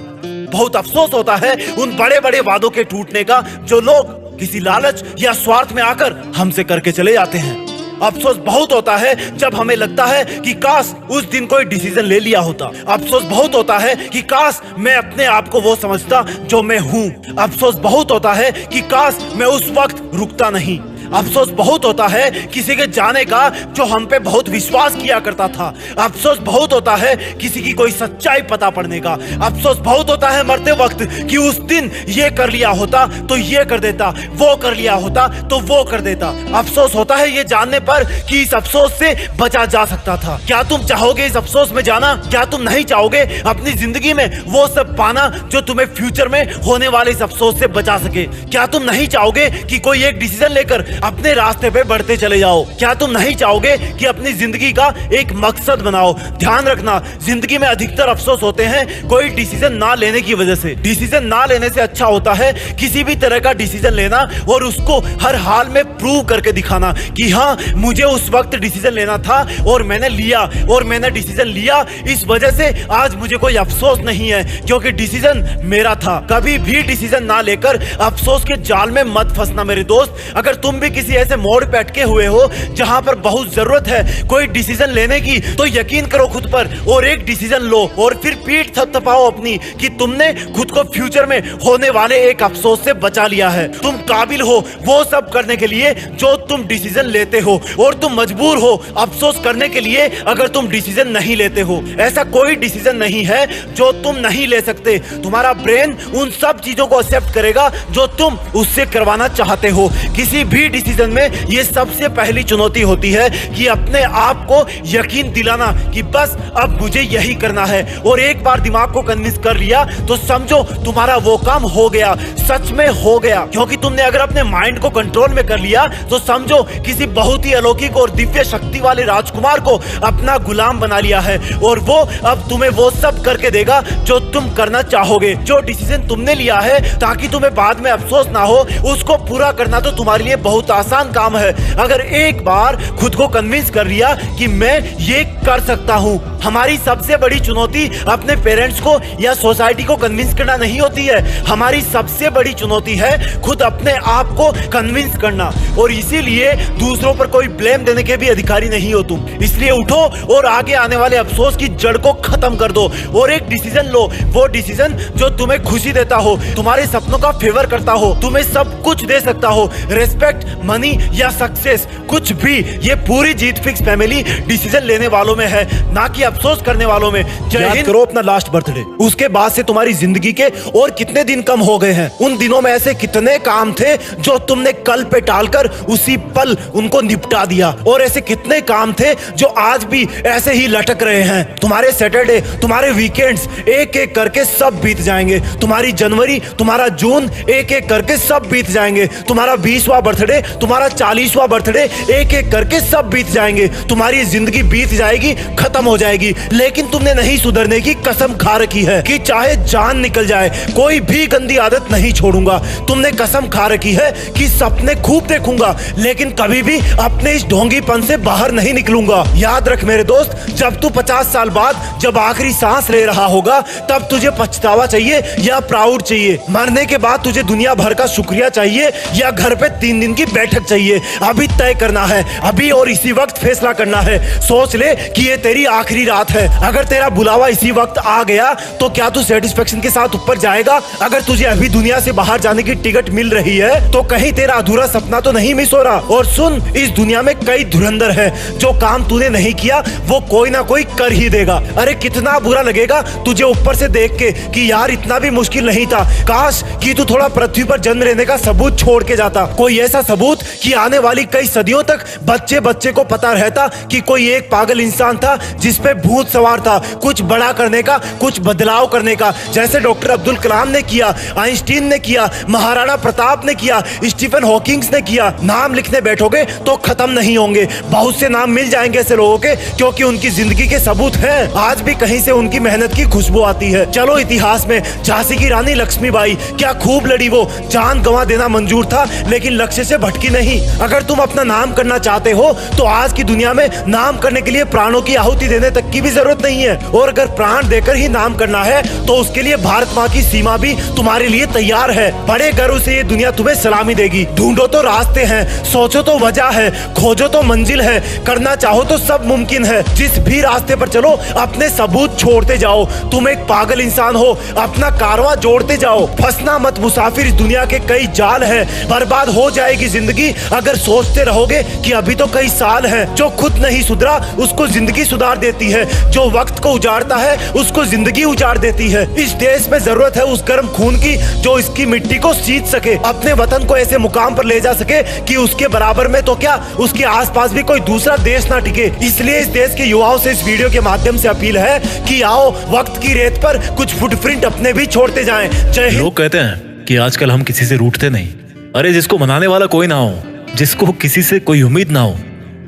बहुत अफसोस होता है उन बड़े बड़े वादों के टूटने का जो लोग किसी लालच या स्वार्थ में आकर हमसे करके चले जाते हैं। अफसोस बहुत होता है जब हमें लगता है कि काश उस दिन कोई डिसीजन ले लिया होता। अफसोस बहुत होता है कि काश मैं अपने आप को वो समझता जो मैं हूँ। अफसोस बहुत होता है कि काश मैं उस वक्त रुकता नहीं। अफसोस बहुत होता है किसी के जाने का जो हम पे बहुत विश्वास किया करता था। अफसोस बहुत होता है किसी की कोई सच्चाई पता पड़ने का। अफसोस बहुत होता है मरते वक्त कि उस दिन ये कर लिया होता तो ये कर देता, वो कर लिया होता तो वो कर देता। अफसोस होता है ये जानने पर कि इस अफसोस से बचा जा सकता था। क्या तुम चाहोगे इस अफसोस में जाना? क्या तुम नहीं चाहोगे अपनी जिंदगी में वो सब पाना जो तुम्हें फ्यूचर में होने वाले इस अफसोस से बचा सके? क्या तुम नहीं चाहोगे कि कोई एक डिसीजन लेकर अपने रास्ते पे बढ़ते चले जाओ? क्या तुम नहीं चाहोगे कि अपनी जिंदगी का एक मकसद बनाओ? ध्यान रखना, जिंदगी में अधिकतर अफसोस होते हैं कोई डिसीजन ना लेने की वजह से। डिसीजन ना लेने से अच्छा होता है किसी भी तरह का डिसीजन लेना और उसको हर हाल में प्रूव करके दिखाना कि हाँ, मुझे उस वक्त डिसीजन लेना था और मैंने लिया, और मैंने डिसीजन लिया, इस वजह से आज मुझे कोई अफसोस नहीं है क्योंकि डिसीजन मेरा था। कभी भी डिसीजन ना लेकर अफसोस के जाल में मत फंसना मेरे दोस्त। अगर तुम भी किसी ऐसे मोड़ पे अटके हुए हो जहां पर बहुत जरूरत है कोई डिसीजन लेने की, तो यकीन करो खुद पर और एक डिसीजन लो और फिर पीठ थपथपाओ अपनी कि तुमने खुद को फ्यूचर में होने वाले एक अफसोस से बचा लिया है। तुम काबिल हो वो सब करने के लिए जो तुम डिसीजन लेते हो और तुम मजबूर हो अफसोस करने के लिए अगर तुम डिसीजन नहीं लेते हो। ऐसा कोई डिसीजन नहीं है जो तुम नहीं ले सकते। तुम्हारा ब्रेन उन सब चीजों को एक्सेप्ट करेगा जो तुम उससे करवाना चाहते हो। किसी भी डिसीजन में ये सबसे पहली चुनौती होती है कि अपने आप को यकीन दिलाना कि बस अब मुझे यही करना है। और एक बार दिमाग को कन्विंस कर लिया तो समझो तुम्हारा वो काम हो गया, सच में हो गया। क्योंकि तुमने अगर अपने माइंड को कंट्रोल में कर लिया तो समझो किसी बहुत ही अलौकिक और दिव्य शक्ति वाले राजकुमार को अपना गुलाम बना लिया है और वो अब तुम्हें वो सब करके देगा जो तुम करना चाहोगे। जो डिसीजन तुमने लिया है ताकि तुम्हें बाद में अफसोस ना हो, उसको पूरा करना तो तुम्हारे लिए बहुत आसान काम है। अगर एक बार खुद को कन्विंस कर लिया कि मैं ये कर सकता हूँ। हमारी सबसे बड़ी चुनौती अपने पेरेंट्स को या सोसाइटी को कन्विंस करना नहीं होती है, हमारी सबसे बड़ी चुनौती है खुद अपने आप को कन्विंस करना। और इसीलिए दूसरों पर कोई ब्लेम देने के भी अधिकारी नहीं हो तुम। इसलिए उठो और आगे आने वाले अफसोस की जड़ को खत्म कर दो और एक डिसीजन लो, वो डिसीजन जो तुम्हें खुशी देता हो, तुम्हारे सपनों का फेवर करता हो, तुम्हें सब कुछ दे सकता हो, रिस्पेक्ट, मनी या सक्सेस, कुछ भी, ये पूरी जीत फिक्स फैमिली डिसीजन लेने वालों में है, ना कि अफसोस करने वालों में। याद करो अपना लास्ट बर्थडे, उसके बाद से तुम्हारी जिंदगी के और कितने दिन कम हो गए हैं। उन दिनों में ऐसे कितने काम थे जो तुमने कल पे टालकर उसी पल उनको निपटा दिया, और ऐसे कितने काम थे जो आज भी ऐसे ही लटक रहे हैं। तुम्हारे सैटरडे, तुम्हारे वीकेंड्स एक एक करके सब बीत जाएंगे। तुम्हारी जनवरी, तुम्हारा जून एक एक करके सब बीत जाएंगे। तुम्हारा 20वां बर्थडे, तुम्हारा 40वां बर्थडे एक एक करके सब बीत जाएंगे। तुम्हारी जिंदगी बीत जाएगी, खत्म हो जाएगी, लेकिन तुमने नहीं सुधरने की कसम खा रखी है कि चाहे जान निकल जाए कोई भी गंदी आदत नहीं छोड़ूंगा। तुमने कसम खा रखी है कि सपने खूब देखूंगा, लेकिन कभी भी अपने इस ढोंगीपन से बाहर नहीं निकलूंगा। याद रख मेरे दोस्त, जब तू 50 साल बाद जब आखिरी सांस ले रहा होगा, तब तुझे पछतावा चाहिए या प्राउड चाहिए? मरने के बाद तुझे दुनिया भर का शुक्रिया चाहिए या घर पे 3 दिन की बैठक चाहिए? अभी तय करना है, अभी और इसी वक्त फैसला करना है। सोच ले कि ये तेरी आखिरी रात है। अगर तेरा बुलावा इसी वक्त आ गया तो क्या तू सेटिस्फेक्शन के साथ ऊपर जाएगा? अगर तुझे अभी दुनिया से बाहर जाने की टिकट मिल रही है तो कहीं तेरा अधूरा सपना तो नहीं मिस हो रहा? और सुन, इस दुनिया में कई धुरंधर है, जो काम तूने नहीं किया वो कोई ना कोई कर ही देगा। अरे कितना बुरा लगेगा तुझे ऊपर से देख के कि यार इतना भी मुश्किल नहीं था, काश कि तू थोड़ा पृथ्वी पर जन्म लेने का सबूत छोड़ के जाता। कोई ऐसा सबूत कि आने वाली कई सदियों तक बच्चे बच्चे को पता रहता कि कोई एक पागल इंसान था जिस पे भूत सवार था, कुछ बड़ा करने का, कुछ बदलाव करने का, जैसे डॉक्टर अब्दुल कलाम ने किया, आइंस्टीन ने किया, महाराणा प्रताप ने किया, स्टीफन हॉकिंग्स ने किया। नाम लिखने बैठोगे तो खत्म नहीं होंगे, बहुत से नाम मिल जाएंगे ऐसे लोगों के, क्योंकि उनकी जिंदगी के सबूत हैं। आज भी कहीं से उनकी मेहनत की खुशबू आती है। चलो इतिहास में झांसी की रानी लक्ष्मीबाई, क्या खूब लड़ी वो, जान गंवा देना मंजूर था लेकिन लक्ष्य से भटकी नहीं। अगर तुम अपना नाम करना चाहते हो तो आज की दुनिया में नाम करने के लिए प्राणों की आहुति देने तक की भी जरूरत नहीं है, और अगर प्राण देकर ही नाम करना है तो उसके लिए भारत माँ की सीमा भी तुम्हारे लिए तैयार है। बड़े गर्व से ये दुनिया तुम्हें सलामी देगी। ढूंढो तो रास्ते हैं, सोचो तो वजह है, खोजो तो मंजिल है, करना चाहो तो सब मुमकिन है। जिस भी रास्ते पर चलो अपने सबूत छोड़ते जाओ। तुम एक पागल इंसान हो, अपना कारवां जोड़ते जाओ। फंसना मत मुसाफिर, इस दुनिया के कई जाल है, बर्बाद हो जाएगी जिंदगी अगर सोचते रहोगे कि अभी तो कई साल है। जो खुद नहीं सुधरा उसको जिंदगी सुधार देती है, जो वक्त को उजाड़ता है उसको जिंदगी उजाड़ देती है। इस देश में जरूरत है उस गर्म खून की जो इसकी मिट्टी को सींच सके, अपने वतन को ऐसे मुकाम पर ले जा सके कि उसके बराबर में तो क्या उसके आसपास भी कोई दूसरा देश ना टिके। इसलिए इस देश के युवाओं से इस वीडियो के माध्यम से अपील है कि आओ वक्त की रेत पर कुछ फुटप्रिंट अपने भी छोड़ते जाएं। जय हिंद। लोग कहते हैं कि आजकल हम किसी से रूठते नहीं। अरे जिसको मनाने वाला कोई ना हो, जिसको किसी से कोई उम्मीद ना हो,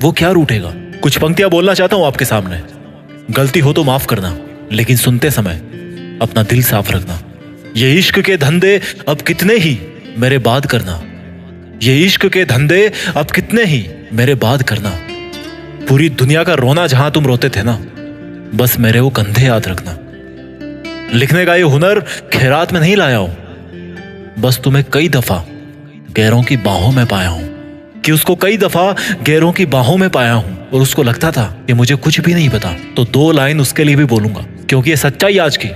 वो क्या रूठेगा? कुछ पंक्तियां बोलना चाहता हूं आपके सामने। गलती हो तो माफ करना, लेकिन सुनते समय अपना दिल साफ रखना। ये इश्क के धंधे अब कितने ही मेरे बाद करना, ये इश्क के धंधे अब कितने ही मेरे बाद करना। पूरी दुनिया का रोना जहां तुम रोते थे ना, बस मेरे वो कंधे याद रखना। लिखने का ये हुनर खैरात में नहीं लाया हूं, बस तुम्हें कई दफा गैरों की बाहों में पाया हूं, कि उसको कई दफा गैरों की बाहों में पाया हूं और उसको लगता था कि मुझे कुछ भी नहीं पता। तो 2 लाइन उसके लिए भी बोलूंगा, क्योंकि ये सच्चाई आज की।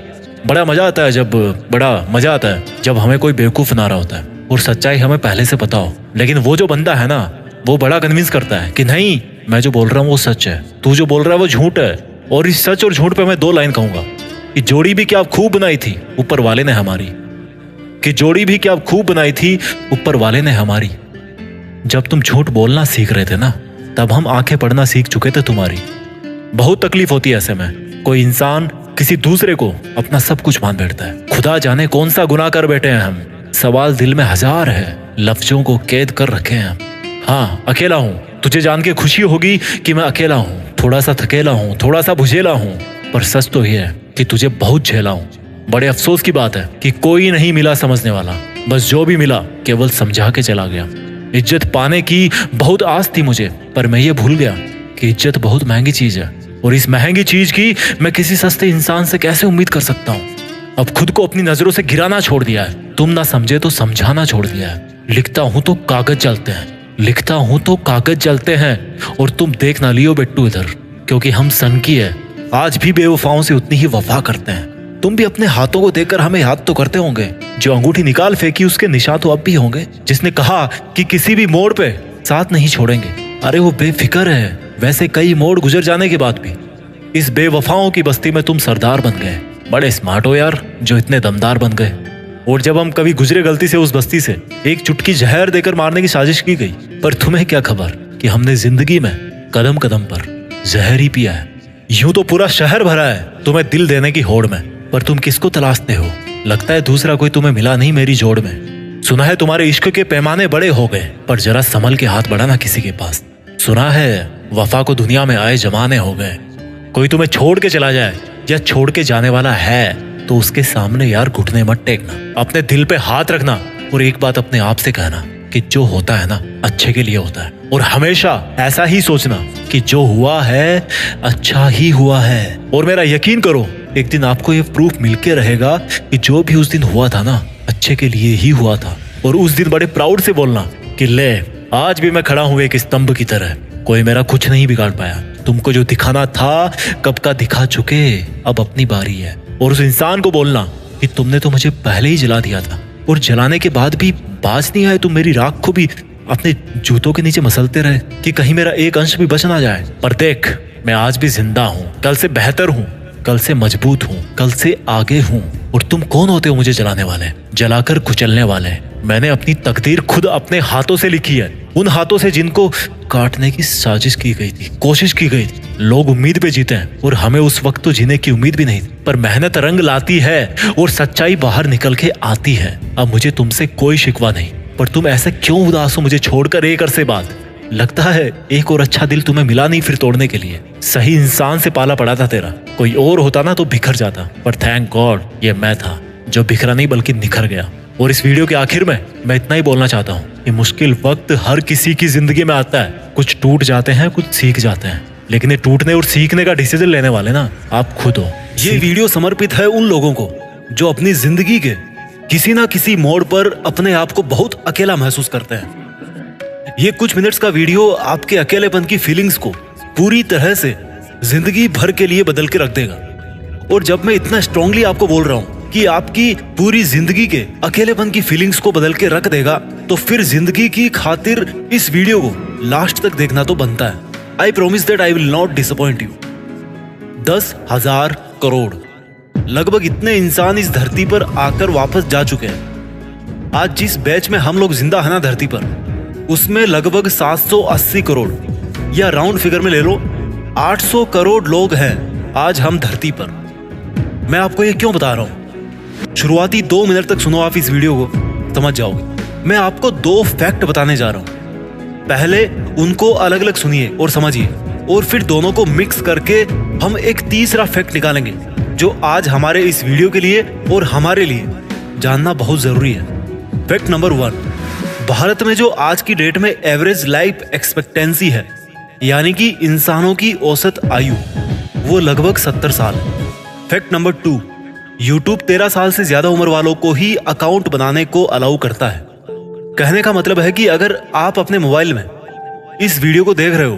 बड़ा मजा आता है जब हमें कोई बेवकूफ ना रहा होता है और सच्चाई हमें पहले से पता हो। लेकिन वो जो बंदा है ना, वो बड़ा कन्विंस करता है कि नहीं, मैं जो बोल रहा हूँ वो सच है, तू जो बोल रहा है वो झूठ है। और इस सच और झूठ पे मैं 2 लाइन कहूंगा कि जोड़ी भी क्या खूब बनाई थी ऊपर वाले ने हमारी, कि जोड़ी भी क्या खूब बनाई थी ऊपर वाले ने हमारी। जब तुम झूठ बोलना सीख रहे थे ना, तब हम आंखें पढ़ना सीख चुके थे तुम्हारी। बहुत तकलीफ होती है ऐसे में, कोई इंसान किसी दूसरे को अपना सब कुछ मान बैठता है। खुदा जाने कौन सा गुनाह कर बैठे हैं हम, सवाल दिल में हजार है, लफ्जों को कैद कर रखे हैं। हाँ, अकेला हूँ, तुझे जान के खुशी होगी कि मैं अकेला हूँ, थोड़ा सा थकेला हूँ, थोड़ा सा बुझेला हूँ, पर सच तो ये है कि तुझे बहुत झेला हूँ। बड़े अफसोस की बात है कि कोई नहीं मिला समझने वाला, बस जो भी मिला केवल समझा के चला गया। इज्जत पाने की बहुत आस थी मुझे, पर मैं ये भूल गया कि इज्जत बहुत महंगी चीज है, और इस महंगी चीज की मैं किसी सस्ते इंसान से कैसे उम्मीद कर सकता हूँ। अब खुद को अपनी नजरों से गिराना छोड़ दिया है, तुम ना समझे तो समझाना छोड़ दिया है। लिखता हूं तो कागज जलते हैं, लिखता हूं तो कागज जलते हैं, और तुम देख ना लियो बेट्टू इधर, क्योंकि हम सन की है, आज भी बेवफाओं से उतनी ही वफा करते हैं। तुम भी अपने हाथों को देखकर हमें याद तो करते होंगे, जो अंगूठी निकाल फेंकी उसके निशान तो अब भी होंगे, जिसने कहा कि किसी भी मोड़ पे साथ नहीं छोड़ेंगे। अरे वो बेफिक्र है। वैसे कई मोड़ गुजर जाने के बाद भी इस बेवफाओं की बस्ती में तुम सरदार बन गए। बड़े स्मार्ट हो यार, जो इतने दमदार बन गए। और जब हम कभी गुजरे गलती से उस बस्ती से, एक चुटकी जहर देकर मारने की साजिश की गई, पर तुम्हें क्या खबर कि हमने जिंदगी में कदम कदम पर जहर ही पिया है। यूं तो पूरा शहर भरा है तुम्हें दिल देने की होड़ में, पर तुम किसको तलाशते हो? लगता है दूसरा कोई तुम्हें मिला नहीं मेरी जोड़ में। सुना है तुम्हारे इश्क के पैमाने बड़े हो गए, पर जरा संभल के हाथ बढ़ाना किसी के पास। सुना है वफा को दुनिया में आए जमाने हो गए। कोई तुम्हें छोड़ के चला जाए या छोड़ के जाने वाला है तो उसके सामने यार घुटने मत टेकना, अपने दिल पे हाथ रखना और एक बात अपने आप से कहना कि जो होता है ना अच्छे के लिए होता है। और हमेशा ऐसा ही सोचना कि जो हुआ है अच्छा ही हुआ है। और मेरा यकीन करो, एक दिन आपको ये प्रूफ मिलके रहेगा कि जो भी उस दिन हुआ था ना अच्छे के लिए ही हुआ था। और उस दिन बड़े प्राउड से बोलना कि ले आज भी मैं खड़ा हूं एक स्तंभ की तरह, कोई मेरा कुछ नहीं बिगाड़ पाया। तुमको जो दिखाना था कब का दिखा चुके, अब अपनी बारी है। और उस इंसान को बोलना कि तुमने तो मुझे पहले ही जला दिया था और जलाने के बाद भी बाज नहीं आए, तुम मेरी राख को भी अपने जूतों के नीचे मसलते रहे कि कहीं मेरा एक अंश भी बच ना जाए। पर देख, मैं आज भी जिंदा हूँ, कल से बेहतर हूँ, कल से मजबूत हूँ, कल से आगे हूँ। और तुम कौन होते हो मुझे जलाने वाले, जलाकर कुचलने वाले? मैंने अपनी तकदीर खुद अपने हाथों से लिखी है, उन हाथों से जिनको काटने की साजिश की गई थी, कोशिश की गई थी। लोग उम्मीद पे जीते हैं और हमें उस वक्त तो जीने की उम्मीद भी नहीं थी, पर मेहनत रंग लाती है और सच्चाई बाहर निकल के आती है। अब मुझे तुमसे कोई शिकवा नहीं, पर तुम ऐसे क्यों उदास हो मुझे छोड़कर एक अरसे बाद? लगता है एक और अच्छा दिल तुम्हें मिला नहीं फिर तोड़ने के लिए। सही इंसान से पाला पड़ा था तेरा, कोई और होता ना तो बिखर जाता, पर थैंक गॉड ये मैं था जो बिखरा नहीं बल्कि निखर गया। और इस वीडियो के आखिर में मैं इतना ही बोलना चाहता हूँ कि मुश्किल वक्त हर किसी की जिंदगी में आता है। कुछ टूट जाते हैं, कुछ सीख जाते हैं, लेकिन ये टूटने और सीखने का डिसीजन लेने वाले ना आप खुद हो। ये वीडियो समर्पित है उन लोगों को जो अपनी जिंदगी के किसी ना किसी मोड़ पर अपने आप को बहुत अकेला महसूस करते हैं। ये कुछ मिनट्स का वीडियो आपके अकेलेपन की फीलिंग्स को पूरी तरह से जिंदगी भर के लिए बदल के रख देगा। और जब मैं इतना स्ट्रांगली आपको बोल रहा हूँ कि आपकी पूरी जिंदगी के अकेलेपन की फीलिंग्स को बदल के रख देगा, तो फिर जिंदगी की खातिर इस वीडियो को लास्ट तक देखना तो बनता है। I promise that I will not disappoint you. 10,000 crore लगभग इतने इंसान इस धरती पर आकर वापस जा चुके हैं। आज जिस बैच में हम लोग जिंदा है ना धरती पर, उसमें लगभग 780 करोड़ या राउंड फिगर में ले लो 800 करोड़ लोग हैं आज हम धरती पर। मैं आपको ये क्यों बता रहा हूं? शुरुआती 2 मिनट तक सुनो आप इस वीडियो को, समझ जाओगे। मैं आपको 2 फैक्ट बताने जा रहा हूं। पहले उनको अलग अलग सुनिए और समझिए, और फिर दोनों को मिक्स करके हम एक तीसरा फैक्ट निकालेंगे जो आज हमारे इस वीडियो के लिए और हमारे लिए जानना बहुत जरूरी है। फैक्ट नंबर 1, भारत में जो आज की डेट में एवरेज लाइफ एक्सपेक्टेंसी है, यानी कि इंसानों की औसत आयु, वो लगभग 70 साल है। फैक्ट नंबर 2, यूट्यूब 13 साल से ज्यादा उम्र वालों को ही अकाउंट बनाने को अलाउ करता है। कहने का मतलब है कि अगर आप अपने मोबाइल में इस वीडियो को देख रहे हो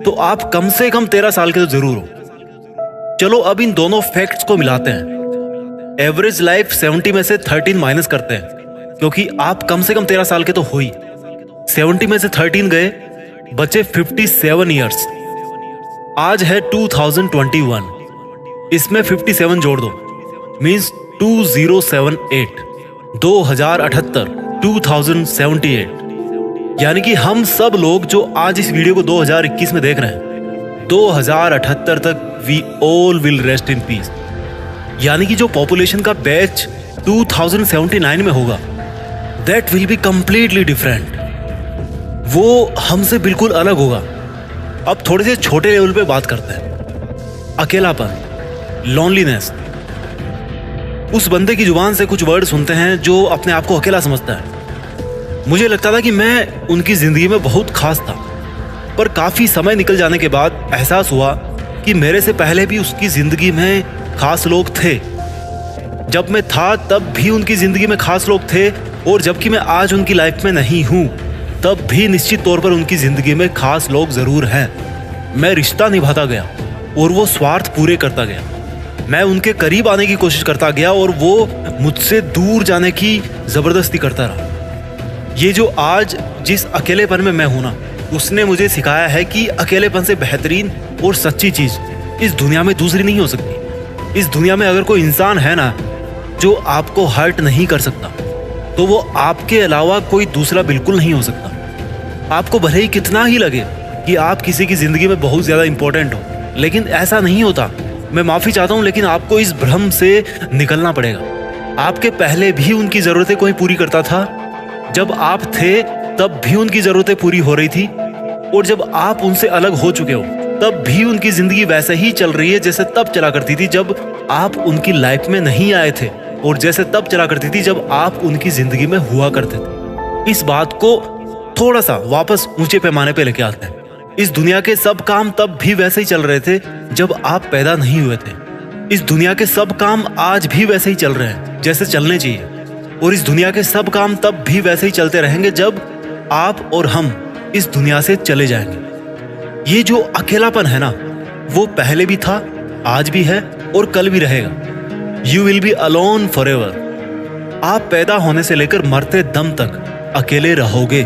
तो आप कम से कम 13 साल के तो जरूर हो। चलो अब इन दोनों फैक्ट्स को मिलाते हैं। एवरेज लाइफ 70 में से 13 माइनस करते हैं, क्योंकि आप कम से कम 13 साल के तो हो ही। 70 में से 13 गए, बचे 57 ईयर्स। आज है 2021, इसमें 57 जोड़ दो, मीन्स 2078, 2078, यानी कि हम सब लोग जो आज इस वीडियो को 2021 में देख रहे हैं, 2078 तक we all will rest in peace. यानी कि जो पॉपुलेशन का बैच 2079 में होगा, that will be completely different. वो हमसे बिल्कुल अलग होगा। अब थोड़े से छोटे लेवल पे बात करते हैं। अकेलापन, लॉनलीनेस। उस बंदे की जुबान से कुछ वर्ड सुनते हैं जो अपने आप को अकेला समझता है। मुझे लगता था कि मैं उनकी जिंदगी में बहुत खास था, पर काफी समय निकल जाने के बाद एहसास हुआ कि मेरे से पहले भी उसकी जिंदगी में खास लोग थे। जब मैं था तब भी उनकी जिंदगी में खास लोग थे, और जबकि मैं आज उनकी लाइफ में नहीं हूं, तब भी निश्चित तौर पर उनकी जिंदगी में खास लोग जरूर हैं। मैं रिश्ता निभाता गया और वो स्वार्थ पूरे करता गया। मैं उनके करीब आने की कोशिश करता गया और वो मुझसे दूर जाने की जबरदस्ती करता रहा। ये जो आज जिस अकेलेपन में मैं हूं ना, उसने मुझे सिखाया है कि अकेलेपन से बेहतरीन और सच्ची चीज इस दुनिया में दूसरी नहीं हो सकती। इस दुनिया में अगर कोई इंसान है ना जो आपको हर्ट नहीं कर सकता, तो वो आपके अलावा कोई दूसरा बिल्कुल नहीं हो सकता। आपको भले ही कितना ही लगे कि आप किसी की जिंदगी में बहुत ज्यादा इंपॉर्टेंट हो, लेकिन ऐसा नहीं होता। मैं माफी चाहता हूं, लेकिन आपको इस भ्रम से निकलना पड़ेगा। आपके पहले भी उनकी जरूरतें कोई पूरी करता था, जब आप थे तब भी उनकी जरूरतें पूरी हो रही थी, और जब आप उनसे अलग हो चुके हो तब भी उनकी जिंदगी वैसे ही चल रही है जैसे तब चला करती थी जब आप उनकी लाइफ में नहीं आए थे, और जैसे तब चला करती थी जब आप उनकी जिंदगी में हुआ करते थे। इस बात को थोड़ा सा वापस ऊंचे पैमाने पे लेके आते हैं। इस दुनिया के सब काम तब भी वैसे ही चल रहे थे जब आप पैदा नहीं हुए थे। इस दुनिया के सब काम आज भी वैसे ही चल रहे हैं जैसे चलने चाहिए, और इस दुनिया के सब काम तब भी वैसे ही चलते रहेंगे जब आप और हम इस दुनिया से चले जाएंगे। ये जो अकेलापन है ना, वो पहले भी था, आज भी है और कल भी रहेगा। You will be alone for ever. आप पैदा होने से लेकर मरते दम तक अकेले रहोगे।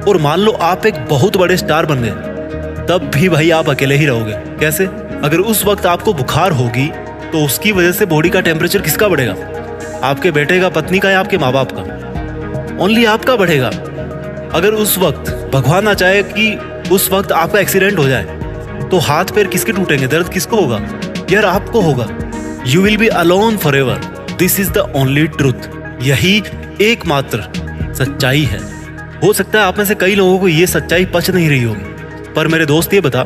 और मान लो आप एक बहुत बड़े स्टार बन गए, तब भी भाई आप अकेले ही रहोगे। कैसे? अगर उस वक्त आपको बुखार होगी तो उसकी वजह से बॉडी का टेम्परेचर किसका बढ़ेगा? आपके बेटे का, पत्नी का, या आपके माँ बाप का? ओनली आपका बढ़ेगा। अगर उस वक्त भगवान ना चाहे कि उस वक्त आपका एक्सीडेंट हो जाए, तो हाथ पैर किसके टूटेंगे? दर्द किसको होगा? यार आपको होगा। You will be alone for ever. This is the only truth. यही एकमात्र सच्चाई है। हो सकता है आप में से कई लोगों को ये सच्चाई पच नहीं रही होगी, पर मेरे दोस्त ये बता,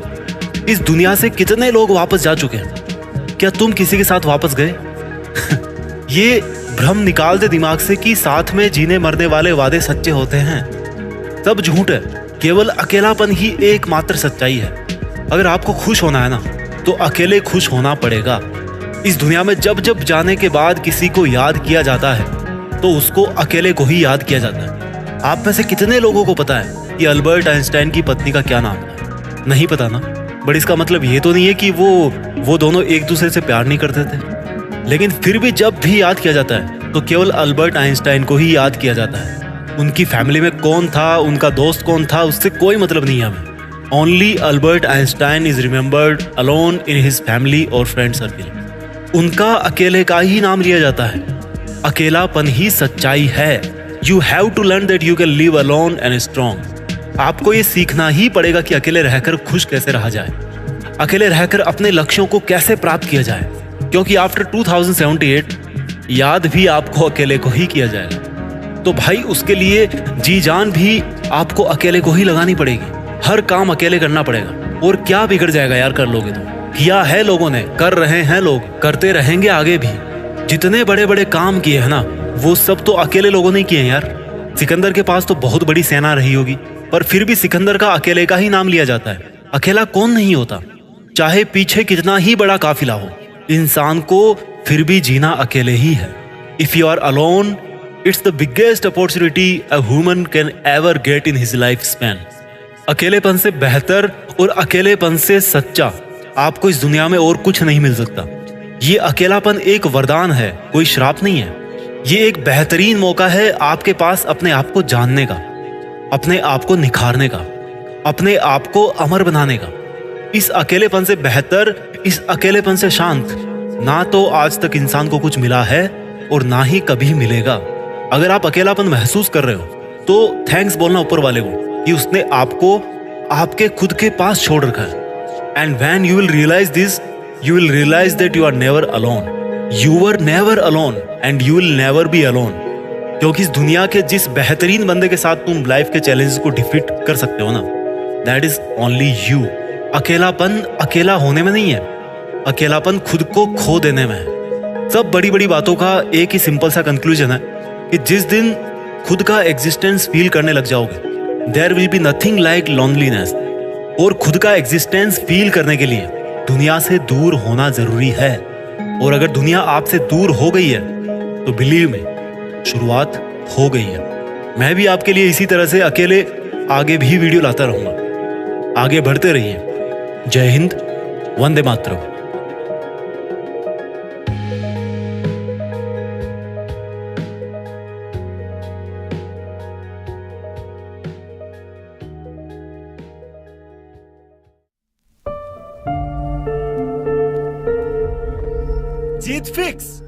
इस दुनिया से कितने लोग वापस जा चुके हैं? क्या तुम किसी के साथ वापस गए? ये भ्रम निकाल दे दिमाग से कि साथ में जीने मरने वाले वादे सच्चे होते हैं। सब झूठ है। केवल अकेलापन ही एकमात्र सच्चाई है। अगर आपको खुश होना है ना, तो अकेले खुश होना पड़ेगा। इस दुनिया में जब जब जाने के बाद किसी को याद किया जाता है, तो उसको अकेले को ही याद किया जाता है। आप में से कितने लोगों को पता है कि अल्बर्ट आइंस्टाइन की पत्नी का क्या नाम था? नहीं पता ना। बट इसका मतलब ये तो नहीं है कि वो दोनों एक दूसरे से प्यार नहीं करते थे। लेकिन फिर भी जब भी याद किया जाता है तो केवल अल्बर्ट आइंस्टाइन को ही याद किया जाता है। उनकी फैमिली में कौन था, उनका दोस्त कौन था, उससे कोई मतलब नहीं है हमें। Only Albert Einstein is remembered alone in his family और फ्रेंड सर्किल। उनका अकेले का ही नाम लिया जाता है। अकेलापन ही सच्चाई है। You have to learn that you can live alone and strong. आपको ये सीखना ही पड़ेगा कि अकेले रहकर खुश कैसे रहा जाए, अकेले रहकर अपने लक्ष्यों को कैसे प्राप्त किया जाए, क्योंकि आफ्टर 2078 याद भी आपको अकेले को ही किया जाएगा। तो भाई उसके लिए जी जान भी आपको अकेले को ही लगानी पड़ेगी। हर काम अकेले करना पड़ेगा। और क्या बिगड़ जाएगा यार, कर लोगे तो। किया है लोगों ने, कर रहे हैं लोग, करते रहेंगे आगे भी। जितने बड़े बड़े काम किए हैं ना, वो सब तो अकेले लोगों ने किए हैं यार। सिकंदर के पास तो बहुत बड़ी सेना रही होगी, पर फिर भी सिकंदर का अकेले का ही नाम लिया जाता है। अकेला कौन नहीं होता, चाहे पीछे कितना ही बड़ा काफिला हो। इंसान को फिर भी जीना अकेले ही है। If you are alone, it's the biggest opportunity a human can ever get in his life span. अकेलेपन से बेहतर और अकेलेपन से सच्चा आपको इस दुनिया में और कुछ नहीं मिल सकता। ये अकेलापन एक वरदान है, कोई श्राप नहीं है। ये एक बेहतरीन मौका है आपके पास अपने आप को जानने का, अपने आप को निखारने का, अपने आप को अमर बनाने का। इस अकेलेपन से बेहतर, इस अकेलेपन से शांत ना तो आज तक इंसान को कुछ मिला है और ना ही कभी मिलेगा। अगर आप अकेलापन महसूस कर रहे हो तो थैंक्स बोलना ऊपर वाले को कि उसने आपको आपके खुद के पास छोड़ रखा है। And when you will realize this, you will realize that you are never alone. You were never alone and you will never be alone. क्योंकि इस दुनिया के जिस बेहतरीन बंदे के साथ तुम लाइफ के चैलेंजेस को डिफीट कर सकते हो ना, that is only you. अकेलापन अकेला होने में नहीं है, अकेलापन खुद को खो देने में है। सब बड़ी बड़ी बातों का एक ही सिंपल सा कंक्लूजन है कि जिस दिन खुद का एग्जिस्टेंस फील करने लग जाओगे, there will be nothing like loneliness. और खुद का एग्जिस्टेंस फील करने के लिए दुनिया से दूर होना जरूरी है। और अगर दुनिया आपसे दूर हो गई है तो बिलीव में शुरुआत हो गई है। मैं भी आपके लिए इसी तरह से अकेले आगे भी वीडियो लाता रहूंगा। आगे बढ़ते रहिए। जय हिंद, वंदे मातरम। जीत फिक्स।